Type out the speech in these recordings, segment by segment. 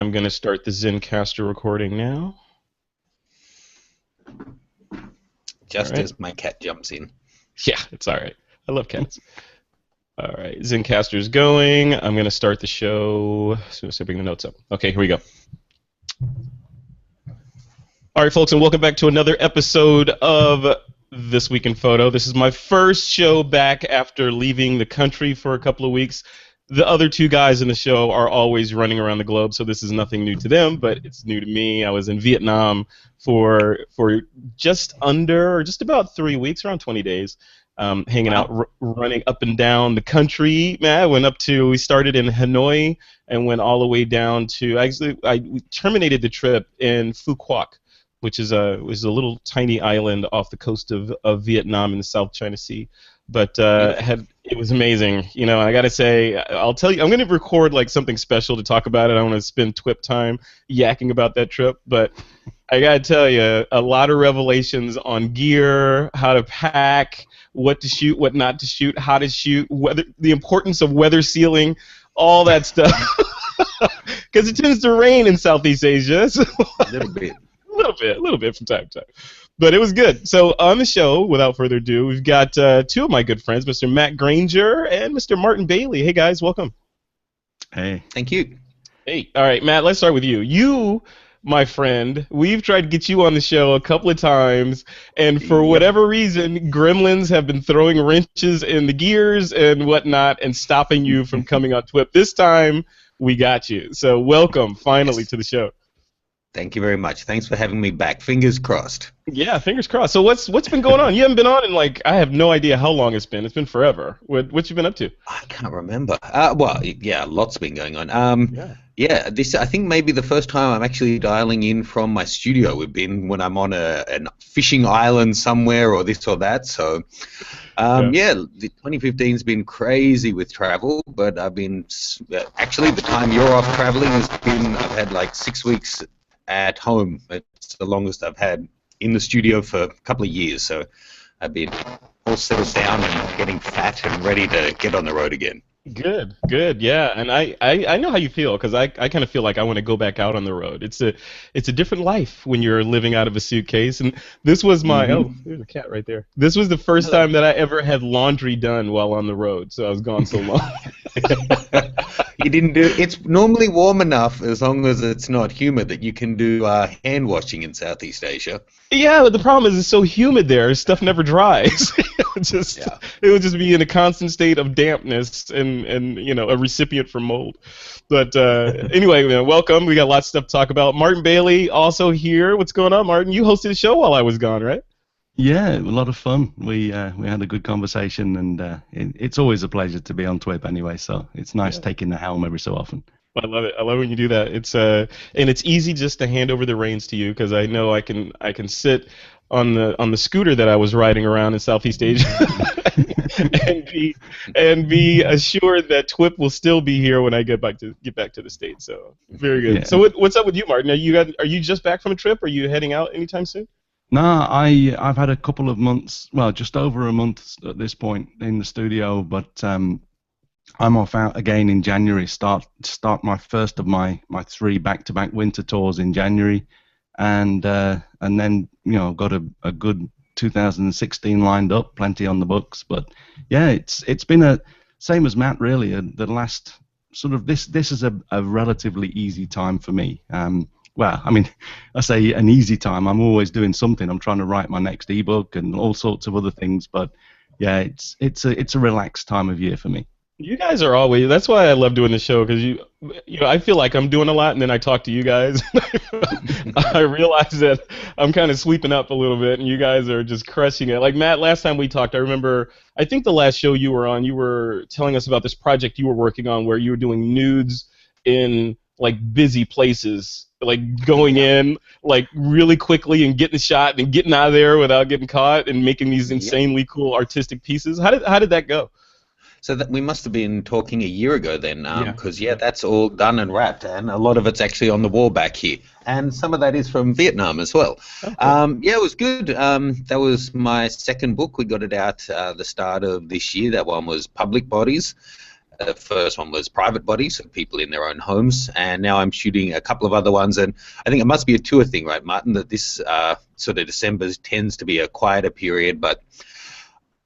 I'm going to start the Zencaster recording now. Just as my cat jumps in. Yeah, it's all right. I love cats. All right, Zencaster's going. I'm going to start the show as soon as I bring the notes up. Okay, here we go. All right, folks, and welcome back to another episode of This Week in Photo. This is my first show back after leaving the country for a couple of weeks. The other two guys in the show are always running around the globe, so this is nothing new to them, but it's new to me. I was in Vietnam for just about 3 weeks, around 20 days, hanging out, running up and down the country. Man, we started in Hanoi and went all the way down to, we terminated the trip in Phu Quoc, which is was a little tiny island off the coast of Vietnam in the South China Sea. But it was amazing. You know, I got to say, I'll tell you, I'm going to record like something special to talk about it. I want to spend TWiP time yakking about that trip. But I got to tell you, a lot of revelations on gear, how to pack, what to shoot, what not to shoot, how to shoot, the importance of weather sealing, all that stuff. Because it tends to rain in Southeast Asia. So A little bit. A little bit from time to time. But it was good. So on the show, without further ado, we've got two of my good friends, Mr. Matt Granger and Mr. Martin Bailey. Hey, guys, welcome. Hey. Thank you. Hey. All right, Matt, let's start with you. You, my friend, we've tried to get you on the show a couple of times, and for whatever reason, gremlins have been throwing wrenches in the gears and whatnot and stopping you from coming on TWiP. This time, we got you. So welcome, finally, to the show. Thank you very much. Thanks for having me back. Fingers crossed. Yeah, fingers crossed. So what's been going on? You haven't been on in I have no idea how long it's been. It's been forever. What you been up to? I can't remember. Well, yeah, lots been going on. Yeah, this I think maybe the first time I'm actually dialing in from my studio would be when I'm on an fishing island somewhere or this or that. So, yeah, 2015's been crazy with travel, but I've been actually the time you're off traveling has been I've had like 6 weeks at home. It's the longest I've had in the studio for a couple of years, so I've been all settled down and getting fat and ready to get on the road again. Good, yeah, and I know how you feel, because I kind of feel like I want to go back out on the road. It's a different life when you're living out of a suitcase, and this was my oh, there's a cat right there. This was the first time that I ever had laundry done while on the road, so I was gone so long. You didn't do it's normally warm enough as long as it's not humid that you can do hand washing in Southeast Asia. Yeah, but the problem is it's so humid there, stuff never dries. It would just be in a constant state of dampness and you know, a recipient for mold. But anyway, man, welcome. We got lots of stuff to talk about. Martin Bailey also here. What's going on, Martin? You hosted a show while I was gone, right? Yeah, a lot of fun. We had a good conversation, and it's always a pleasure to be on TWiP anyway. So it's nice taking the helm every so often. I love it. I love when you do that. It's and it's easy just to hand over the reins to you, because I know I can sit on the scooter that I was riding around in Southeast Asia and be assured that TWiP will still be here when I get back to the States. So very good. Yeah. So what's up with you, Martin? Are you just back from a trip? Are you heading out anytime soon? No, I've had a couple of months, well, just over a month at this point in the studio, but I'm off out again in January. Start my first of my 3 back-to-back winter tours in January, and then got a good 2016 lined up, plenty on the books. But yeah, it's been a same as Matt really. The last sort of this is a relatively easy time for me. Well, I mean, I say an easy time. I'm always doing something. I'm trying to write my next ebook and all sorts of other things. But yeah, it's a relaxed time of year for me. You guys are always. That's why I love doing the show, because you know, I feel like I'm doing a lot, and then I talk to you guys. I realize that I'm kind of sweeping up a little bit, and you guys are just crushing it. Like Matt, last time we talked, I remember. I think the last show you were on, you were telling us about this project you were working on, where you were doing nudes in like busy places, like going in like really quickly and getting shot and getting out of there without getting caught, and making these insanely cool artistic pieces. How did that go? So that we must have been talking a year ago then, because that's all done and wrapped, and a lot of it's actually on the wall back here, and some of that is from Vietnam as well. Okay. Yeah, it was good. That was my second book. We got it out the start of this year. That one was Public Bodies. The first one was private bodies, so people in their own homes, and now I'm shooting a couple of other ones. And I think it must be a tour thing, right, Martin? That this sort of December tends to be a quieter period, but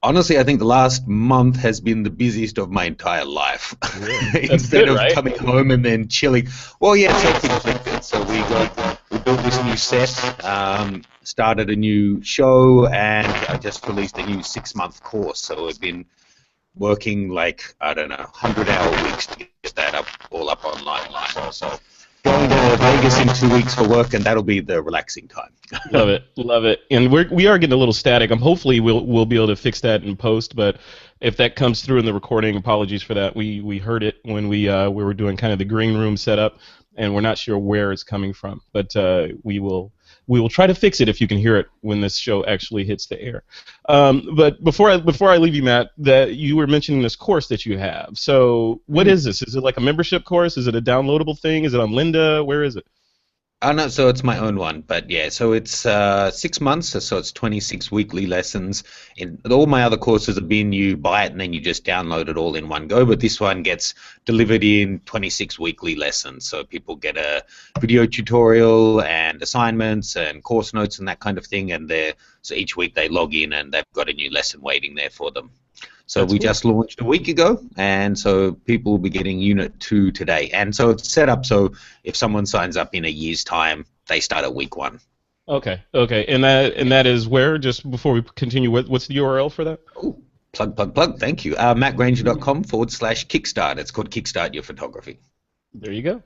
honestly, I think the last month has been the busiest of my entire life. Really? Instead good, of right? coming home and then chilling. Well, yeah, self-inflicted. So we built this new set, started a new show, and I just released a new 6-month course. So we've been working like, I don't know, 100-hour weeks to get that all up online. So going to Vegas in 2 weeks for work, and that'll be the relaxing time. Love it. And we are getting a little static. Hopefully we'll be able to fix that in post. But if that comes through in the recording, apologies for that. We heard it when we were doing kind of the green room setup, and we're not sure where it's coming from. But we will try to fix it if you can hear it when this show actually hits the air. But before I leave you, Matt, that you were mentioning this course that you have. So what is this? Is it like a membership course? Is it a downloadable thing? Is it on Lynda? Where is it? No, so it's my own one, but yeah, so it's 6 months, so it's 26 weekly lessons. In all my other courses have been you buy it and then you just download it all in one go, but this one gets delivered in 26 weekly lessons, so people get a video tutorial and assignments and course notes and that kind of thing, and so each week they log in and they've got a new lesson waiting there for them. So That's we cool. just launched a week ago, and so people will be getting Unit 2 today. And so it's set up so if someone signs up in a year's time, they start at week 1. Okay. And that is where, just before we continue, what's the URL for that? Oh, plug. Thank you. MattGranger.com/Kickstart. It's called Kickstart Your Photography. There you go.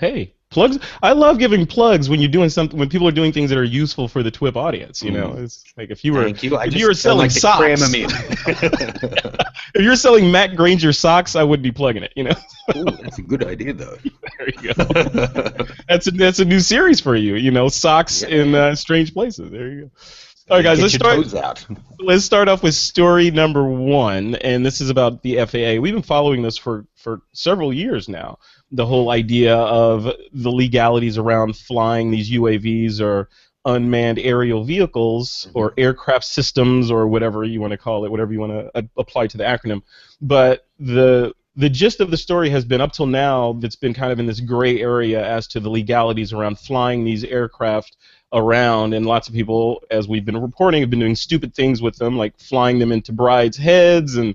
Hey, plugs. I love giving plugs when you're doing something, when people are doing things that are useful for the TWiP audience. You know, it's like if you were selling socks, cram them in. if you're selling Matt Granger socks, I wouldn't be plugging it. You know. Ooh, that's a good idea, though. There you go. That's a new series for you. You know, socks in strange places. There you go. All right, guys, let's start off with story number 1, and this is about the FAA. We've been following this for several years now. The whole idea of the legalities around flying these UAVs or unmanned aerial vehicles or aircraft systems or whatever you want to call it, whatever you want to apply to the acronym. But the gist of the story has been up till now that's been kind of in this gray area as to the legalities around flying these aircraft around, and lots of people, as we've been reporting, have been doing stupid things with them, like flying them into brides' heads and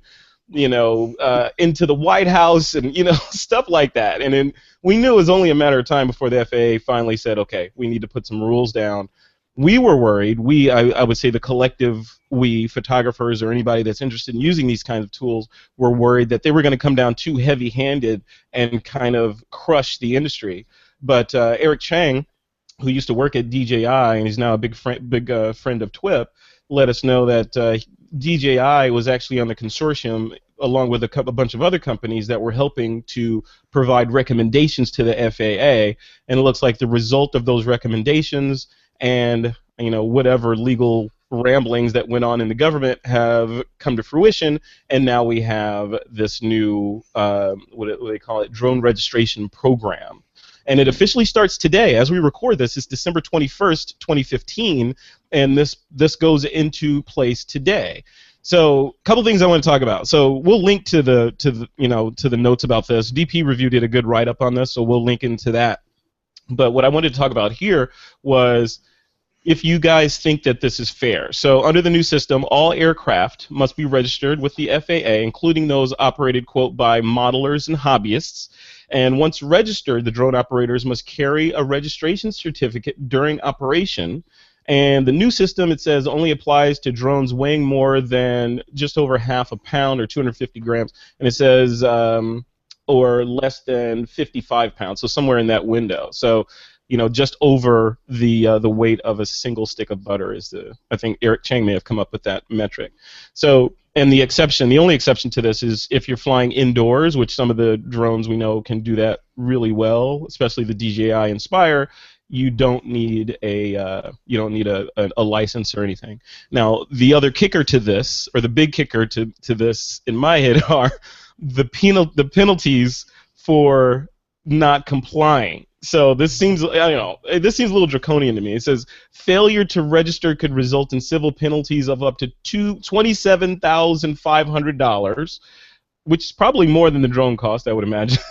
into the White House and stuff like that. And then we knew it was only a matter of time before the FAA finally said, okay, we need to put some rules down. We were worried. I would say the collective we, photographers or anybody that's interested in using these kinds of tools, were worried that they were going to come down too heavy-handed and kind of crush the industry. But Eric Chang, who used to work at DJI and he's now a big friend of TWiP, let us know that DJI was actually on the consortium along with a bunch of other companies that were helping to provide recommendations to the FAA, and it looks like the result of those recommendations and whatever legal ramblings that went on in the government have come to fruition, and now we have this new what do they call it, drone registration program. And it officially starts today. As we record this, it's December 21st, 2015, and this goes into place today. So, a couple things I want to talk about. So, we'll link to the notes about this. DP Review did a good write-up on this, so we'll link into that. But what I wanted to talk about here was if you guys think that this is fair. So, under the new system, all aircraft must be registered with the FAA, including those operated, quote, by modelers and hobbyists. And once registered, the drone operators must carry a registration certificate during operation. And the new system, it says, only applies to drones weighing more than just over half a pound or 250 grams. And it says, or less than 55 pounds, so somewhere in that window. So, just over the weight of a single stick of butter is I think Eric Chang may have come up with that metric. So, and the only exception to this is if you're flying indoors, which some of the drones we know can do that really well, especially the DJI Inspire. You don't need a license or anything. Now, the other kicker to this, or the big kicker to this in my head, are the penalties for not complying. So this seems, this seems a little draconian to me. It says failure to register could result in civil penalties of up to $27,500, which is probably more than the drone cost, I would imagine,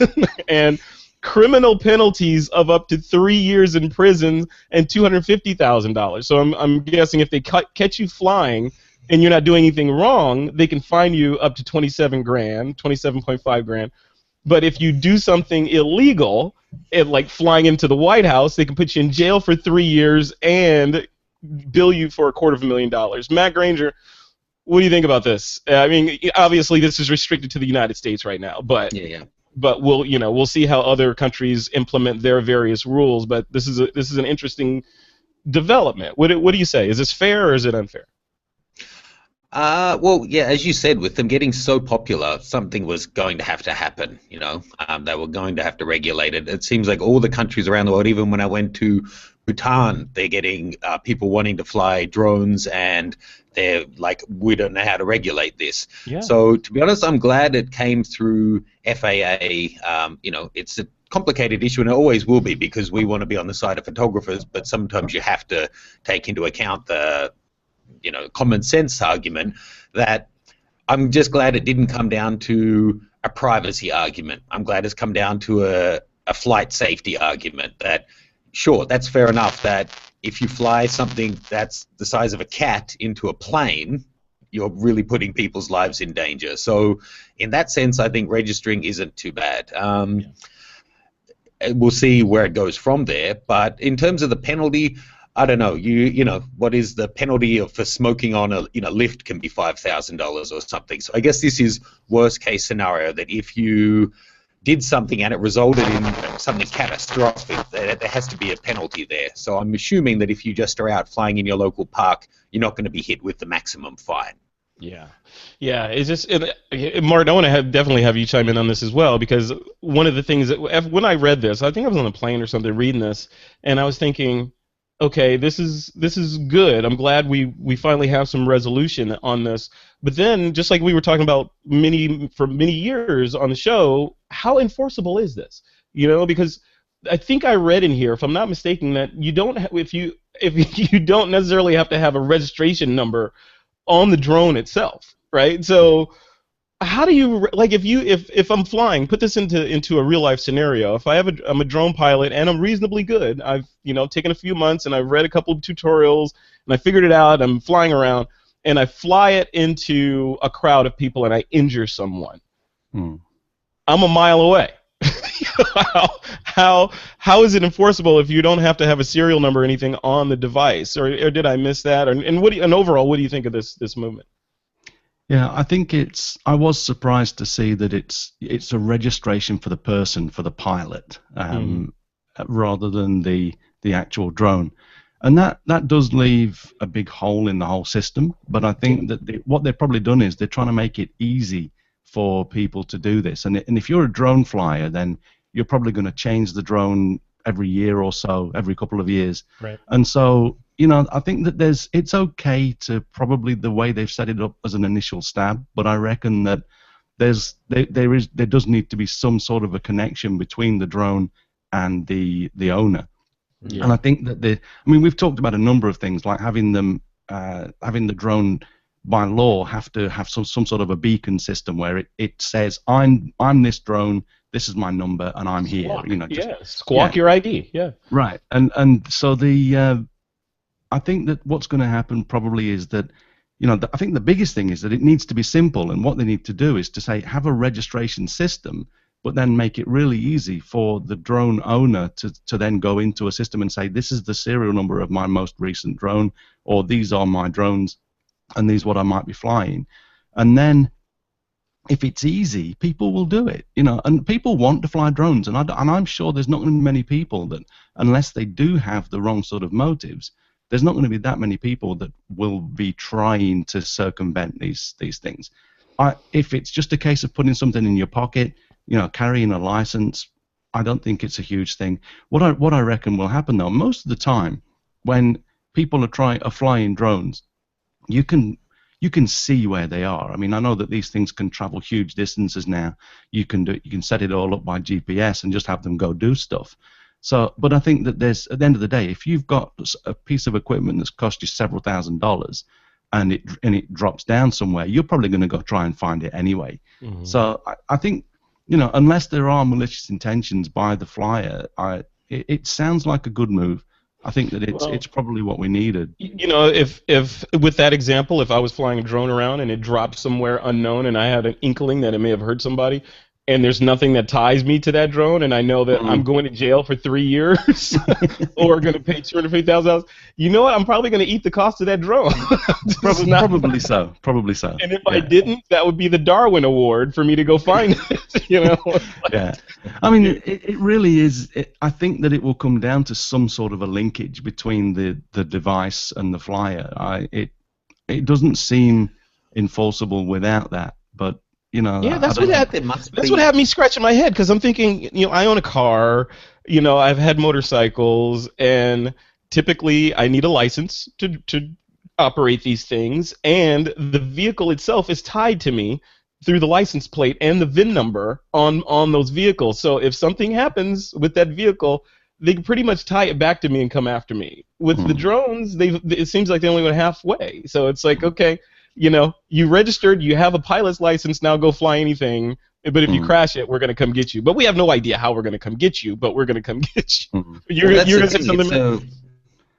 and criminal penalties of up to 3 years in prison and $250,000. So I'm guessing if they catch you flying and you're not doing anything wrong, they can fine you up to 27 grand, 27.5 grand. But if you do something illegal, like flying into the White House, they can put you in jail for 3 years and bill you for $250,000. Matt Granger, what do you think about this? I mean, obviously this is restricted to the United States right now, but but we'll see how other countries implement their various rules. But this is an interesting development. What do you say? Is this fair or is it unfair? Well, yeah, as you said, with them getting so popular, something was going to have to happen. They were going to have to regulate it. It seems like all the countries around the world, even when I went to Bhutan, they're getting people wanting to fly drones, and they're like, we don't know how to regulate this. Yeah. So to be honest, I'm glad it came through FAA. It's a complicated issue, and it always will be, because we want to be on the side of photographers, but sometimes you have to take into account the common sense argument. That I'm just glad it didn't come down to a privacy argument. I'm glad it's come down to a flight safety argument. That, sure, that's fair enough that if you fly something that's the size of a cat into a plane, you're really putting people's lives in danger. So in that sense, I think registering isn't too bad. We'll see where it goes from there. But in terms of the penalty, I don't know. What is the penalty for smoking on a lift can be $5,000 or something. So I guess this is worst case scenario, that if you did something and it resulted in something catastrophic, there has to be a penalty there. So I'm assuming that if you just are out flying in your local park, you're not going to be hit with the maximum fine. Yeah. It's just, Martin, I want to definitely have you chime in on this as well, because one of the things that when I read this, I think I was on a plane or something reading this, and I was thinking, okay, this is good. I'm glad we finally have some resolution on this. But then, just like we were talking about for many years on the show, how enforceable is this? Because I think I read in here, if I'm not mistaken, that you don't if you don't necessarily have to have a registration number on the drone itself, right? So how do you, like, if I'm flying, put this into a real life scenario. If I'm a drone pilot and I'm reasonably good, I've taken a few months and I've read a couple of tutorials and I figured it out. I'm flying around and I fly it into a crowd of people and I injure someone. I'm a mile away. How is it enforceable if you don't have to have a serial number or anything on the device? Or did I miss that? And overall, what do you think of this movement? Yeah, I think I was surprised to see that it's a registration for the person, for the pilot, rather than the actual drone, and that does leave a big hole in the whole system. But I think that what they've probably done is they're trying to make it easy for people to do this. And if you're a drone flyer, then you're probably going to change the drone every year or so, every couple of years. Right. And so, I think that it's okay to probably the way they've set it up as an initial stab, but I reckon that there does need to be some sort of a connection between the drone and the owner. Yeah. And I think that we've talked about a number of things, like having the drone by law have to have some sort of a beacon system where it says, I'm this drone, this is my number, and I'm here. Squawk your ID. Yeah. Right. And so I think that what's going to happen probably is that, I think the biggest thing is that it needs to be simple, and what they need to do is to say, have a registration system, but then make it really easy for the drone owner to then go into a system and say, this is the serial number of my most recent drone, or these are my drones, and these what I might be flying. And then if it's easy, people will do it, and people want to fly drones, and I'm sure there's not going to be many people that, unless they do have the wrong sort of motives, there's not going to be that many people that will be trying to circumvent these things. If it's just a case of putting something in your pocket, carrying a license, I don't think it's a huge thing. What I reckon will happen, though, most of the time when people are flying drones, you can see where they are. I mean, I know that these things can travel huge distances now. You can set it all up by GPS and just have them go do stuff. So, but I think that at the end of the day, if you've got a piece of equipment that's cost you several $1,000s, and it drops down somewhere, you're probably going to go try and find it anyway. So I think, unless there are malicious intentions by the flyer, it sounds like a good move. I think that it's probably what we needed. If with that example, if I was flying a drone around and it dropped somewhere unknown and I had an inkling that it may have hurt somebody, and there's nothing that ties me to that drone, and I know that I'm going to jail for 3 years or going to pay $250,000, you know what? I'm probably going to eat the cost of that drone. Probably so. And if I didn't, that would be the Darwin Award for me to go find it. Yeah. I mean, it really is. I think that it will come down to some sort of a linkage between the device and the flyer. It doesn't seem enforceable without that, but. That's what had me scratching my head, because I'm thinking, I own a car, I've had motorcycles, and typically I need a license to operate these things, and the vehicle itself is tied to me through the license plate and the VIN number on those vehicles. So if something happens with that vehicle, they can pretty much tie it back to me and come after me. With the drones, it seems like they only went halfway. So it's like, okay. You registered, you have a pilot's license, now go fly anything, but if you crash it, we're going to come get you. But we have no idea how we're going to come get you, but we're going to come get you.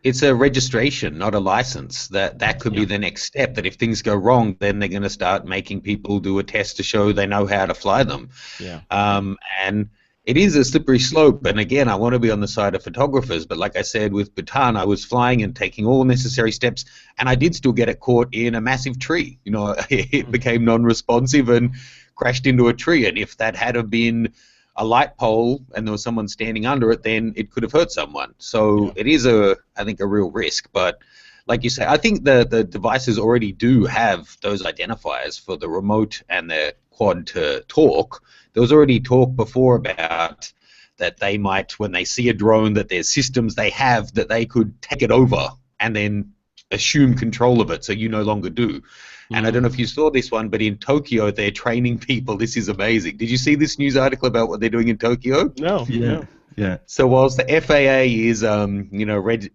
It's a registration, not a license. That could be the next step, that if things go wrong, then they're going to start making people do a test to show they know how to fly them. Yeah. And it is a slippery slope, and again, I want to be on the side of photographers, but like I said with Bhutan, I was flying and taking all necessary steps, and I did still get it caught in a massive tree. It became non-responsive and crashed into a tree, and if that had have been a light pole and there was someone standing under it, then it could have hurt someone. So it is, I think, a real risk, but like you say, I think the devices already do have those identifiers for the remote and the quad to talk. There was already talk before about that they might, when they see a drone, that there's systems they have that they could take it over and then assume control of it, so you no longer do. And I don't know if you saw this one, but in Tokyo, they're training people. This is amazing. Did you see this news article about what they're doing in Tokyo? No. Yeah. So whilst the FAA is,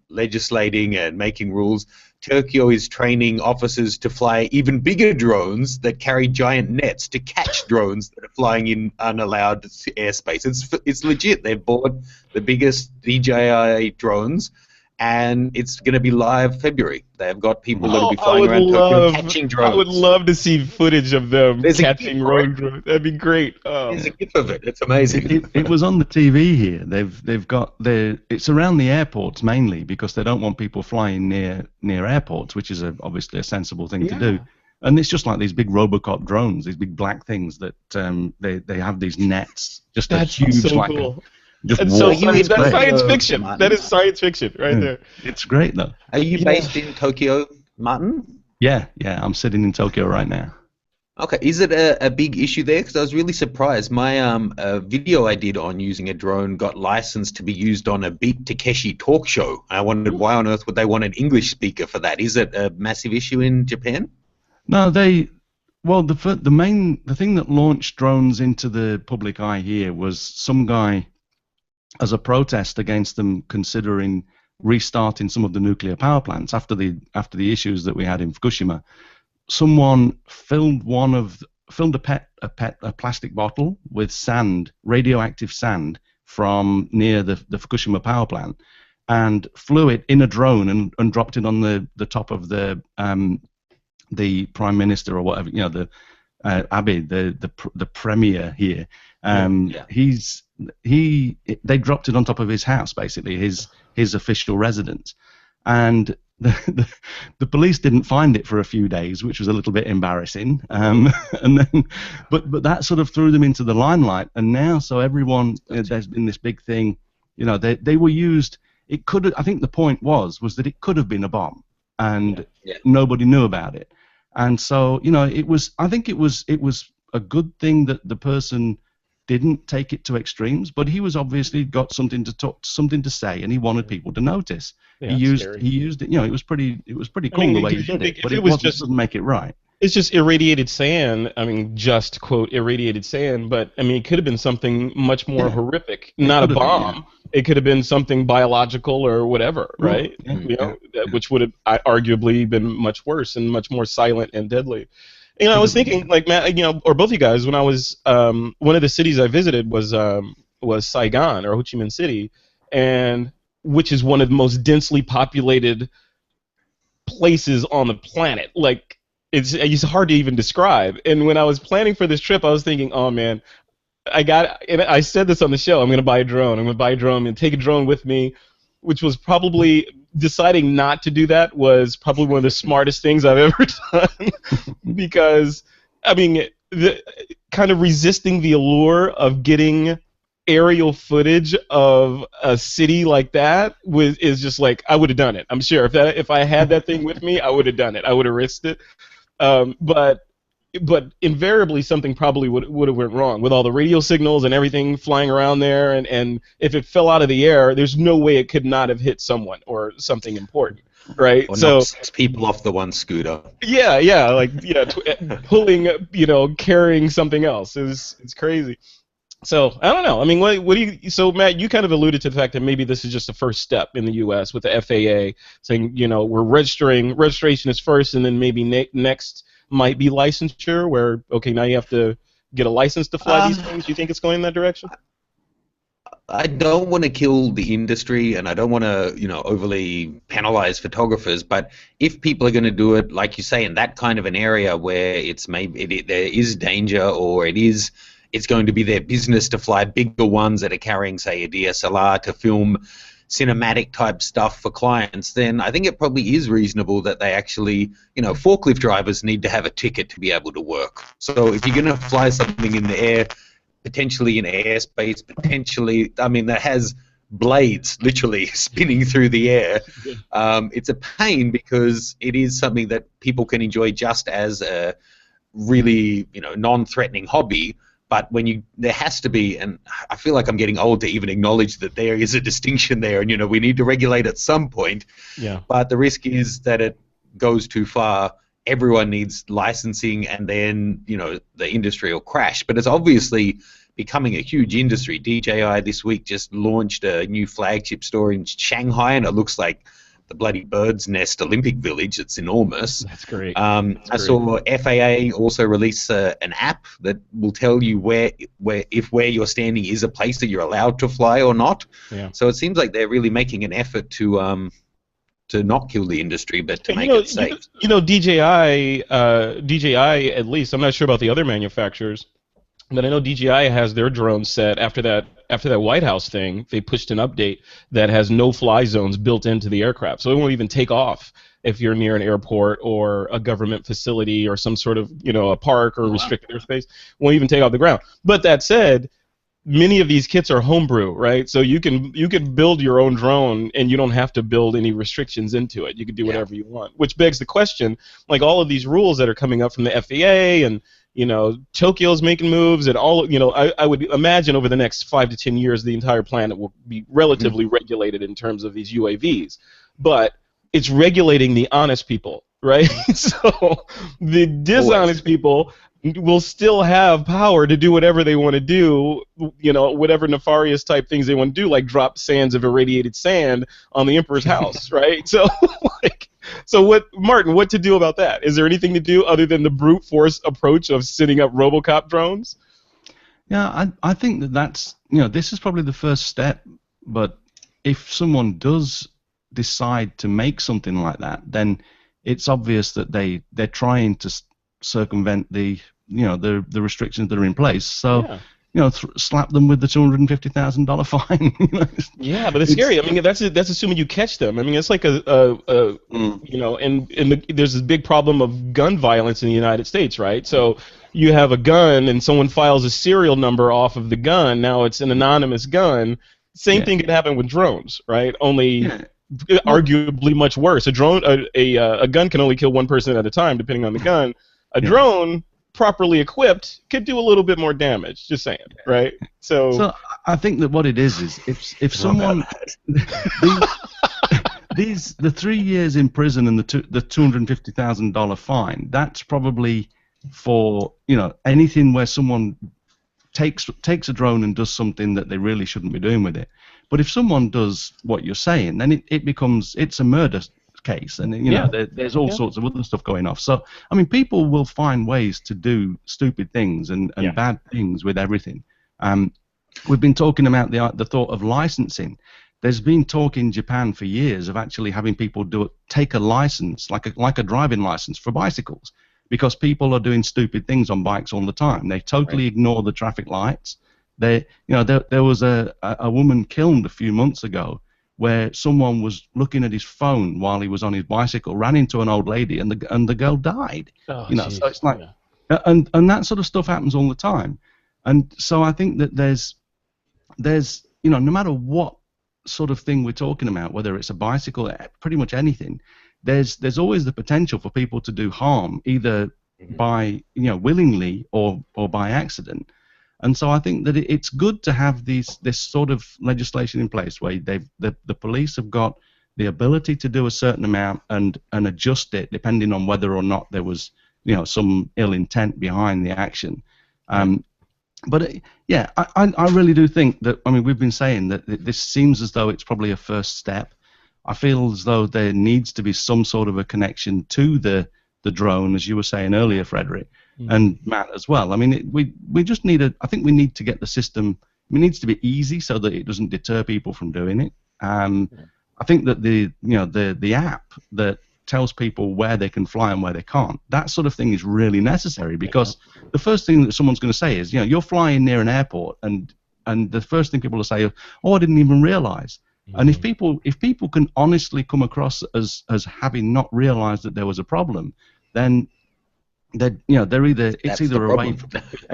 legislating and making rules, Tokyo is training officers to fly even bigger drones that carry giant nets to catch drones that are flying in unallowed airspace. It's legit. They've bought the biggest DJI drones, and it's going to be live February. They've got people that will be flying around Tokyo catching drones. I would love to see footage of them catching drones. That'd be great. There's a GIF of it. It's amazing. It was on the TV here. They've got it's around the airports mainly, because they don't want people flying near airports, which is obviously a sensible thing to do. And it's just like these big Robocop drones, these big black things that they have these nets. That's huge, so cool. That's science fiction. Martin. That is science fiction right there. It's great, though. Are you based in Tokyo, Martin? Yeah. I'm sitting in Tokyo right now. Okay. Is it a big issue there? Because I was really surprised. My video I did on using a drone got licensed to be used on a Beat Takeshi talk show. I wondered why on earth would they want an English speaker for that? Is it a massive issue in Japan? No, the thing that launched drones into the public eye here was some guy, as a protest against them considering restarting some of the nuclear power plants after the issues that we had in Fukushima. Someone filled a plastic bottle with sand, radioactive sand, from near the Fukushima power plant, and flew it in a drone and dropped it on the top of the prime minister or whatever, the Abe, the premier here. They dropped it on top of his house, basically his official residence, and the police didn't find it for a few days, which was a little bit embarrassing. And then, but that sort of threw them into the limelight, and now so everyone, there's been this big thing, they were used. It could, I think the point was that it could have been a bomb, and nobody knew about it, and so I think it was a good thing that the person didn't take it to extremes, but he was obviously got something to say, and he wanted people to notice. He used it. It was pretty cool the way he did it, but it doesn't make it right. it's just irradiated sand. I mean, just quote irradiated sand, but I mean, it could have been something much more horrific. Not a bomb. It could have been something biological or whatever, right? You know, which would have arguably been much worse and much more silent and deadly. You know, I was thinking, like Matt, you know, or both you guys, when I was one of the cities I visited was Saigon or Ho Chi Minh City, and which is one of the most densely populated places on the planet. Like it's hard to even describe. And when I was planning for this trip, I was thinking, oh man, and I said this on the show, I'm going to buy a drone. I'm going to buy a drone and take a drone with me, which was probably deciding not to do that was probably one of the smartest things I've ever done because, I mean, kind of resisting the allure of getting aerial footage of a city like that is just like, I would have done it. I'm sure if I had that thing with me, I would have done it. I would have risked it. But invariably something probably would have went wrong with all the radio signals and everything flying around there, and if it fell out of the air, there's no way it could not have hit someone or something important, right? Or knock 6 people off the one scooter. Yeah, like pulling, carrying something else is crazy. So I don't know. I mean, what do you? So Matt, you kind of alluded to the fact that maybe this is just the first step in the U.S. with the FAA saying, we're registration is first, and then maybe next might be licensure, where okay, now you have to get a license to fly these things. Do you think it's going in that direction? I don't want to kill the industry, and I don't want to, overly penalize photographers. But if people are going to do it, like you say, in that kind of an area where it's maybe there is danger, or it's going to be their business to fly bigger ones that are carrying, say, a DSLR to film cinematic type stuff for clients, then I think it probably is reasonable that they actually, forklift drivers need to have a ticket to be able to work. So if you're going to fly something in the air, potentially in airspace, that has blades literally spinning through the air, it's a pain because it is something that people can enjoy just as a really, non-threatening hobby. But there has to be, and I feel like I'm getting old to even acknowledge that there is a distinction there, and we need to regulate at some point. Yeah. But the risk is that it goes too far. Everyone needs licensing, and then the industry will crash. But it's obviously becoming a huge industry. DJI this week just launched a new flagship store in Shanghai, and it looks like the bloody bird's nest Olympic Village. It's enormous. That's great. I saw FAA also release an app that will tell you where you're standing is a place that you're allowed to fly or not. Yeah. So it seems like they're really making an effort to not kill the industry, but to make it safe. DJI at least, I'm not sure about the other manufacturers, but I know DJI has their drone set after that White House thing. They pushed an update that has no-fly zones built into the aircraft, so it won't even take off if you're near an airport or a government facility or some sort of a park or restricted airspace. Won't even take off the ground. But that said, many of these kits are homebrew, right? So you can build your own drone, and you don't have to build any restrictions into it. You can do whatever you want, which begs the question, like all of these rules that are coming up from the FAA and Tokyo's making moves, and all. I would imagine over the next 5 to 10 years, the entire planet will be relatively regulated in terms of these UAVs. But it's regulating the honest people, right? So the dishonest people will still have power to do whatever they want to do, whatever nefarious type things they want to do, like drop sands of irradiated sand on the emperor's house, right? So, Martin, what to do about that? Is there anything to do other than the brute force approach of setting up RoboCop drones? Yeah, I think that's, this is probably the first step, but if someone does decide to make something like that, then it's obvious that they're trying to circumvent the restrictions that are in place. So slap them with the $250,000 fine. Yeah, but it's scary. I mean, that's assuming you catch them. I mean, it's like and there's this big problem of gun violence in the United States, right? So you have a gun and someone files a serial number off of the gun. Now it's an anonymous gun. Same thing could happen with drones, right? Only arguably much worse. A gun can only kill one person at a time, depending on the gun. A drone, properly equipped, could do a little bit more damage. Just saying, right? So I think that what it is if someone the 3 years in prison and the $250,000 fine. That's probably for anything where someone takes a drone and does something that they really shouldn't be doing with it. But if someone does what you're saying, then it's a murder case, and there's all sorts of other stuff going off. So I mean, people will find ways to do stupid things and bad things with everything. We've been talking about the thought of licensing. There's been talk in Japan for years of actually having people take a license, like a driving license for bicycles, because people are doing stupid things on bikes all the time. They totally ignore the traffic lights. There was a woman killed a few months ago where someone was looking at his phone while he was on his bicycle, ran into an old lady, and the girl died. Oh, so it's like, and that sort of stuff happens all the time. And so I think that there's no matter what sort of thing we're talking about, whether it's a bicycle, pretty much anything, there's always the potential for people to do harm, either by willingly or by accident. And so I think that it's good to have this sort of legislation in place where the police have got the ability to do a certain amount and adjust it depending on whether or not there was some ill intent behind the action. But I really do think that, I mean, we've been saying that this seems as though it's probably a first step. I feel as though there needs to be some sort of a connection to the drone, as you were saying earlier, Frederick, and Matt as well. I mean, we just need I think we need to get the system. It needs to be easy so that it doesn't deter people from doing it. I think that the app that tells people where they can fly and where they can't, that sort of thing is really necessary, because the first thing that someone's going to say is, you're flying near an airport, and the first thing people will say is, oh, I didn't even realize. And if people can honestly come across as having not realized that there was a problem, then they're either a way from,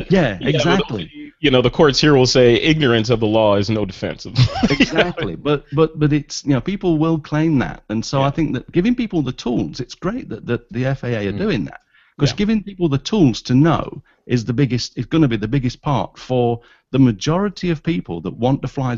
exactly. The courts here will say ignorance of the law is no defense. Exactly, but it's people will claim that, and so I think that giving people the tools, it's great that the FAA are doing that, because giving people the tools to know is going to be the biggest part for the majority of people that want to fly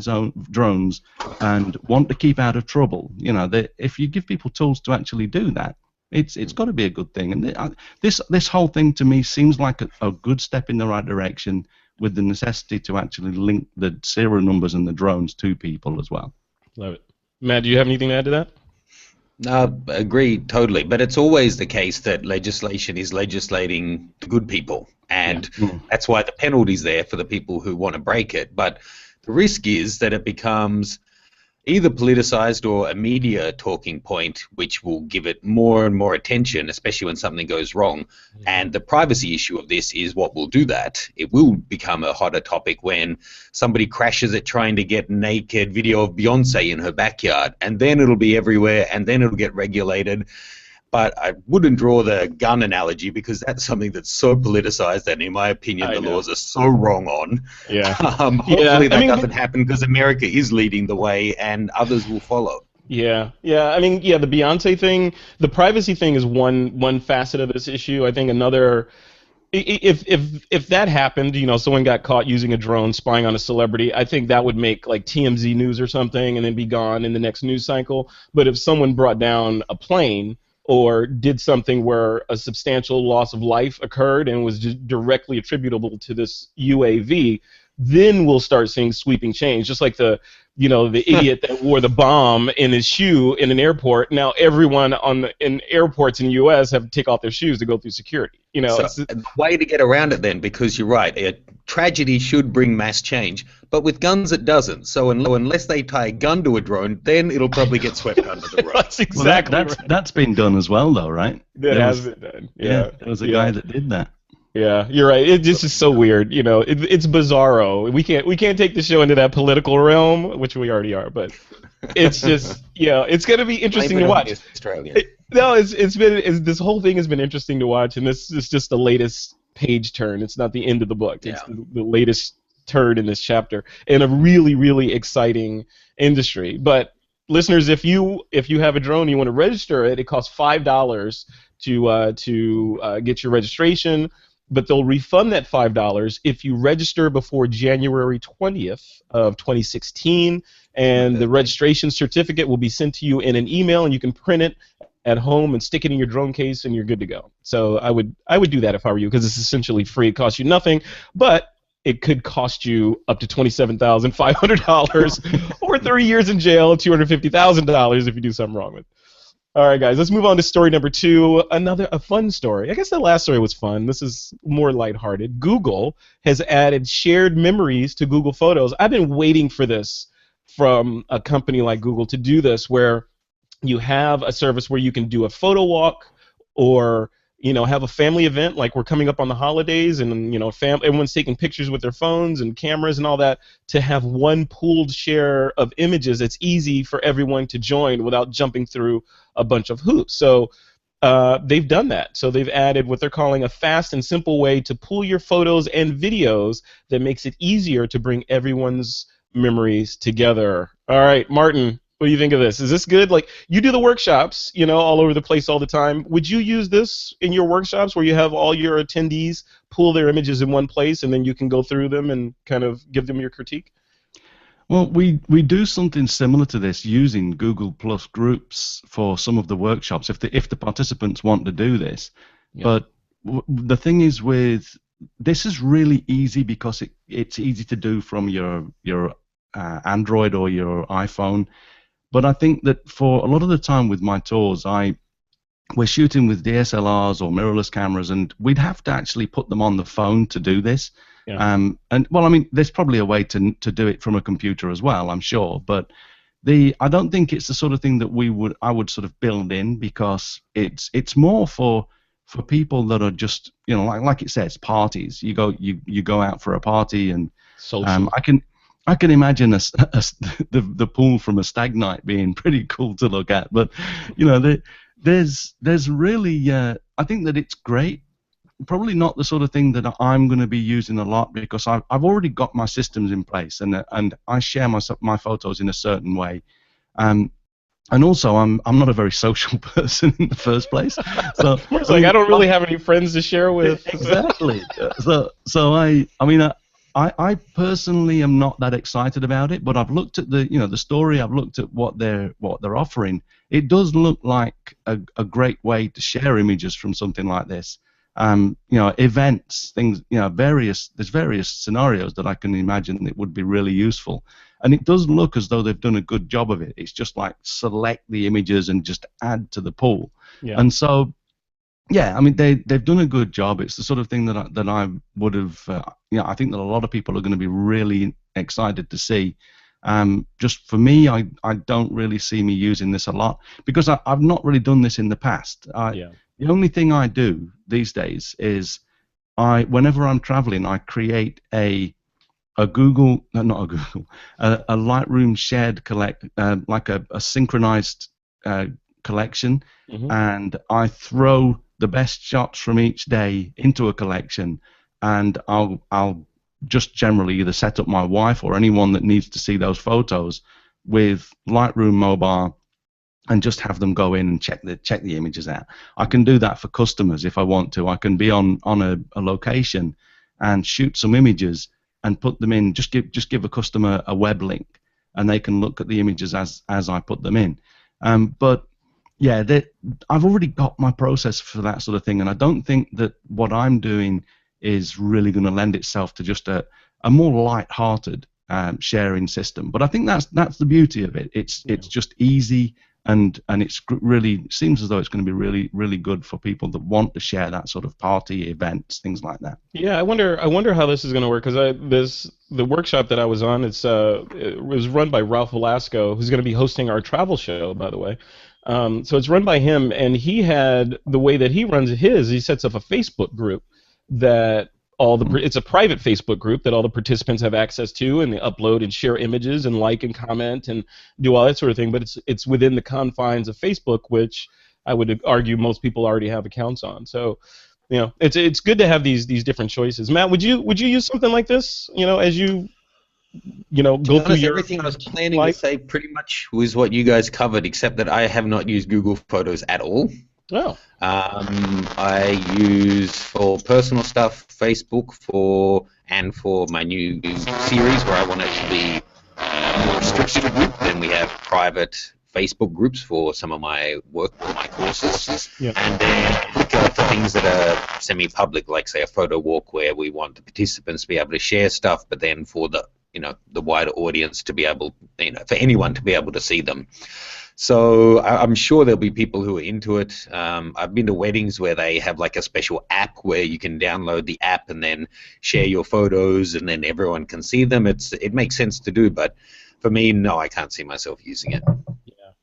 drones and want to keep out of trouble. If you give people tools to actually do that, it's got to be a good thing. And this whole thing to me seems like a good step in the right direction, with the necessity to actually link the serial numbers and the drones to people as well. Love it. Matt, do you have anything to add to that? Agree totally, but it's always the case that legislation is legislating the good people, and that's why the penalty's there for the people who want to break it. But the risk is that it becomes either politicized or a media talking point, which will give it more and more attention, especially when something goes wrong. And the privacy issue of this is what will do that. It will become a hotter topic when somebody crashes it trying to get naked video of Beyonce in her backyard, and then it'll be everywhere, and then it'll get regulated. But I wouldn't draw the gun analogy, because that's something that's so politicized that, in my opinion, the laws are so wrong on. Hopefully that doesn't happen, because America is leading the way and others will follow. I mean, the Beyonce thing, the privacy thing is one facet of this issue. I think another, if that happened, someone got caught using a drone spying on a celebrity, I think that would make like TMZ news or something and then be gone in the next news cycle. But if someone brought down a plane or did something where a substantial loss of life occurred and was directly attributable to this UAV, then we'll start seeing sweeping change. Just like the idiot that wore the bomb in his shoe in an airport. Now everyone in airports in the U.S. have to take off their shoes to go through security. So the way to get around it then, because you're right, a tragedy should bring mass change, but with guns it doesn't. So unless they tie a gun to a drone, then it'll probably get swept under the rug. That's exactly right. That's been done as well, though, right? That has been done. Yeah, there was a guy that did that. Yeah, you're right. It just is so weird. It's bizarro. We can't take the show into that political realm, which we already are. But it's just it's going to be interesting to watch. Australia. This whole thing has been interesting to watch, and this is just the latest page turn. It's not the end of the book. It's the latest turn in this chapter, in a really, really exciting industry. But listeners, if you have a drone, you want to register it. It costs $5 to get your registration. but they'll refund that $5 if you register before January 20th of 2016, and the registration certificate will be sent to you in an email, and you can print it at home and stick it in your drone case, and you're good to go. So I would do that if I were you, because it's essentially free. It costs you nothing, but it could cost you up to $27,500 or 3 years in jail, $250,000 if you do something wrong with it. All right, guys, let's move on to story number 2. A fun story. I guess the last story was fun. This is more lighthearted. Google has added shared memories to Google Photos. I've been waiting for this from a company like Google to do this, where you have a service where you can do a photo walk, or have a family event, like we're coming up on the holidays, and everyone's taking pictures with their phones and cameras and all that, to have one pooled share of images that's easy for everyone to join without jumping through a bunch of hoops. So they've done that. So they've added what they're calling a fast and simple way to pool your photos and videos that makes it easier to bring everyone's memories together. All right, Martin, what do you think of this? Is this good? Like, you do the workshops, all over the place all the time. Would you use this in your workshops, where you have all your attendees pool their images in one place, and then you can go through them and kind of give them your critique? Well, we do something similar to this using Google Plus Groups for some of the workshops, if the participants want to do this. Yeah. But the thing is, with this is really easy because it's easy to do from your Android or your iPhone. But I think that for a lot of the time with my tours, we're shooting with DSLRs or mirrorless cameras, and we'd have to actually put them on the phone to do this. Yeah. And well, I mean, there's probably a way to do it from a computer as well, I'm sure. But I don't think it's the sort of thing that I would sort of build in, because it's more for people that are just, like it says, parties. You go out for a party, and I can imagine the pool from a stag night being pretty cool to look at. But there's really I think that it's great. Probably not the sort of thing that I'm going to be using a lot, because I've already got my systems in place, and I share my photos in a certain way. And also, I'm not a very social person in the first place. So it's like I don't really have any friends to share with. Exactly. So I personally am not that excited about it, but I've looked at the story. I've looked at what they're offering. It does look like a great way to share images from something like this. Events, things, there's various scenarios that I can imagine that would be really useful. And it does look as though they've done a good job of it. It's just like select the images and just add to the pool. Yeah. And so, yeah, I mean, they've done a good job. It's the sort of thing that I would have, I think that a lot of people are going to be really excited to see. Just for me, I don't really see me using this a lot, because I've not really done this in the past. The only thing I do these days is whenever I'm traveling, I create a Lightroom shared like a synchronized collection, and I throw the best shots from each day into a collection, and I'll just generally either set up my wife or anyone that needs to see those photos with Lightroom Mobile, and just have them go in and check the images out. I can do that for customers if I want to. I can be on a location and shoot some images and put them in. Just give a customer a web link, and they can look at the images as I put them in. But yeah, I've already got my process for that sort of thing, and I don't think that what I'm doing is really going to lend itself to just a more light-hearted sharing system. But I think that's the beauty of it. It's just easy. And it's really seems as though it's going to be really, really good for people that want to share that sort of party events, things like that. Yeah, I wonder how this is going to work, because the workshop that I was on, it was run by Ralph Velasco, who's going to be hosting our travel show, by the way. So it's run by him, and the way that he runs his, he sets up a Facebook group that it's a private Facebook group that all the participants have access to, and they upload and share images and like and comment and do all that sort of thing. But it's within the confines of Facebook, which I would argue most people already have accounts on. So, it's good to have these different choices. Matt, would you use something like this? As you go through your everything I was planning to say pretty much was what you guys covered, except that I have not used Google Photos at all. Oh. I use for personal stuff Facebook and for my new series where I want it to be a more restricted group. Then we have private Facebook groups for some of my work or my courses. Yep. And then Flickr for things that are semi-public, like say a photo walk where we want the participants to be able to share stuff, but then for the wider audience to be able, for anyone to be able to see them. So I'm sure there'll be people who are into it. I've been to weddings where they have like a special app where you can download the app and then share your photos and then everyone can see them. It makes sense to do, but for me, no, I can't see myself using it.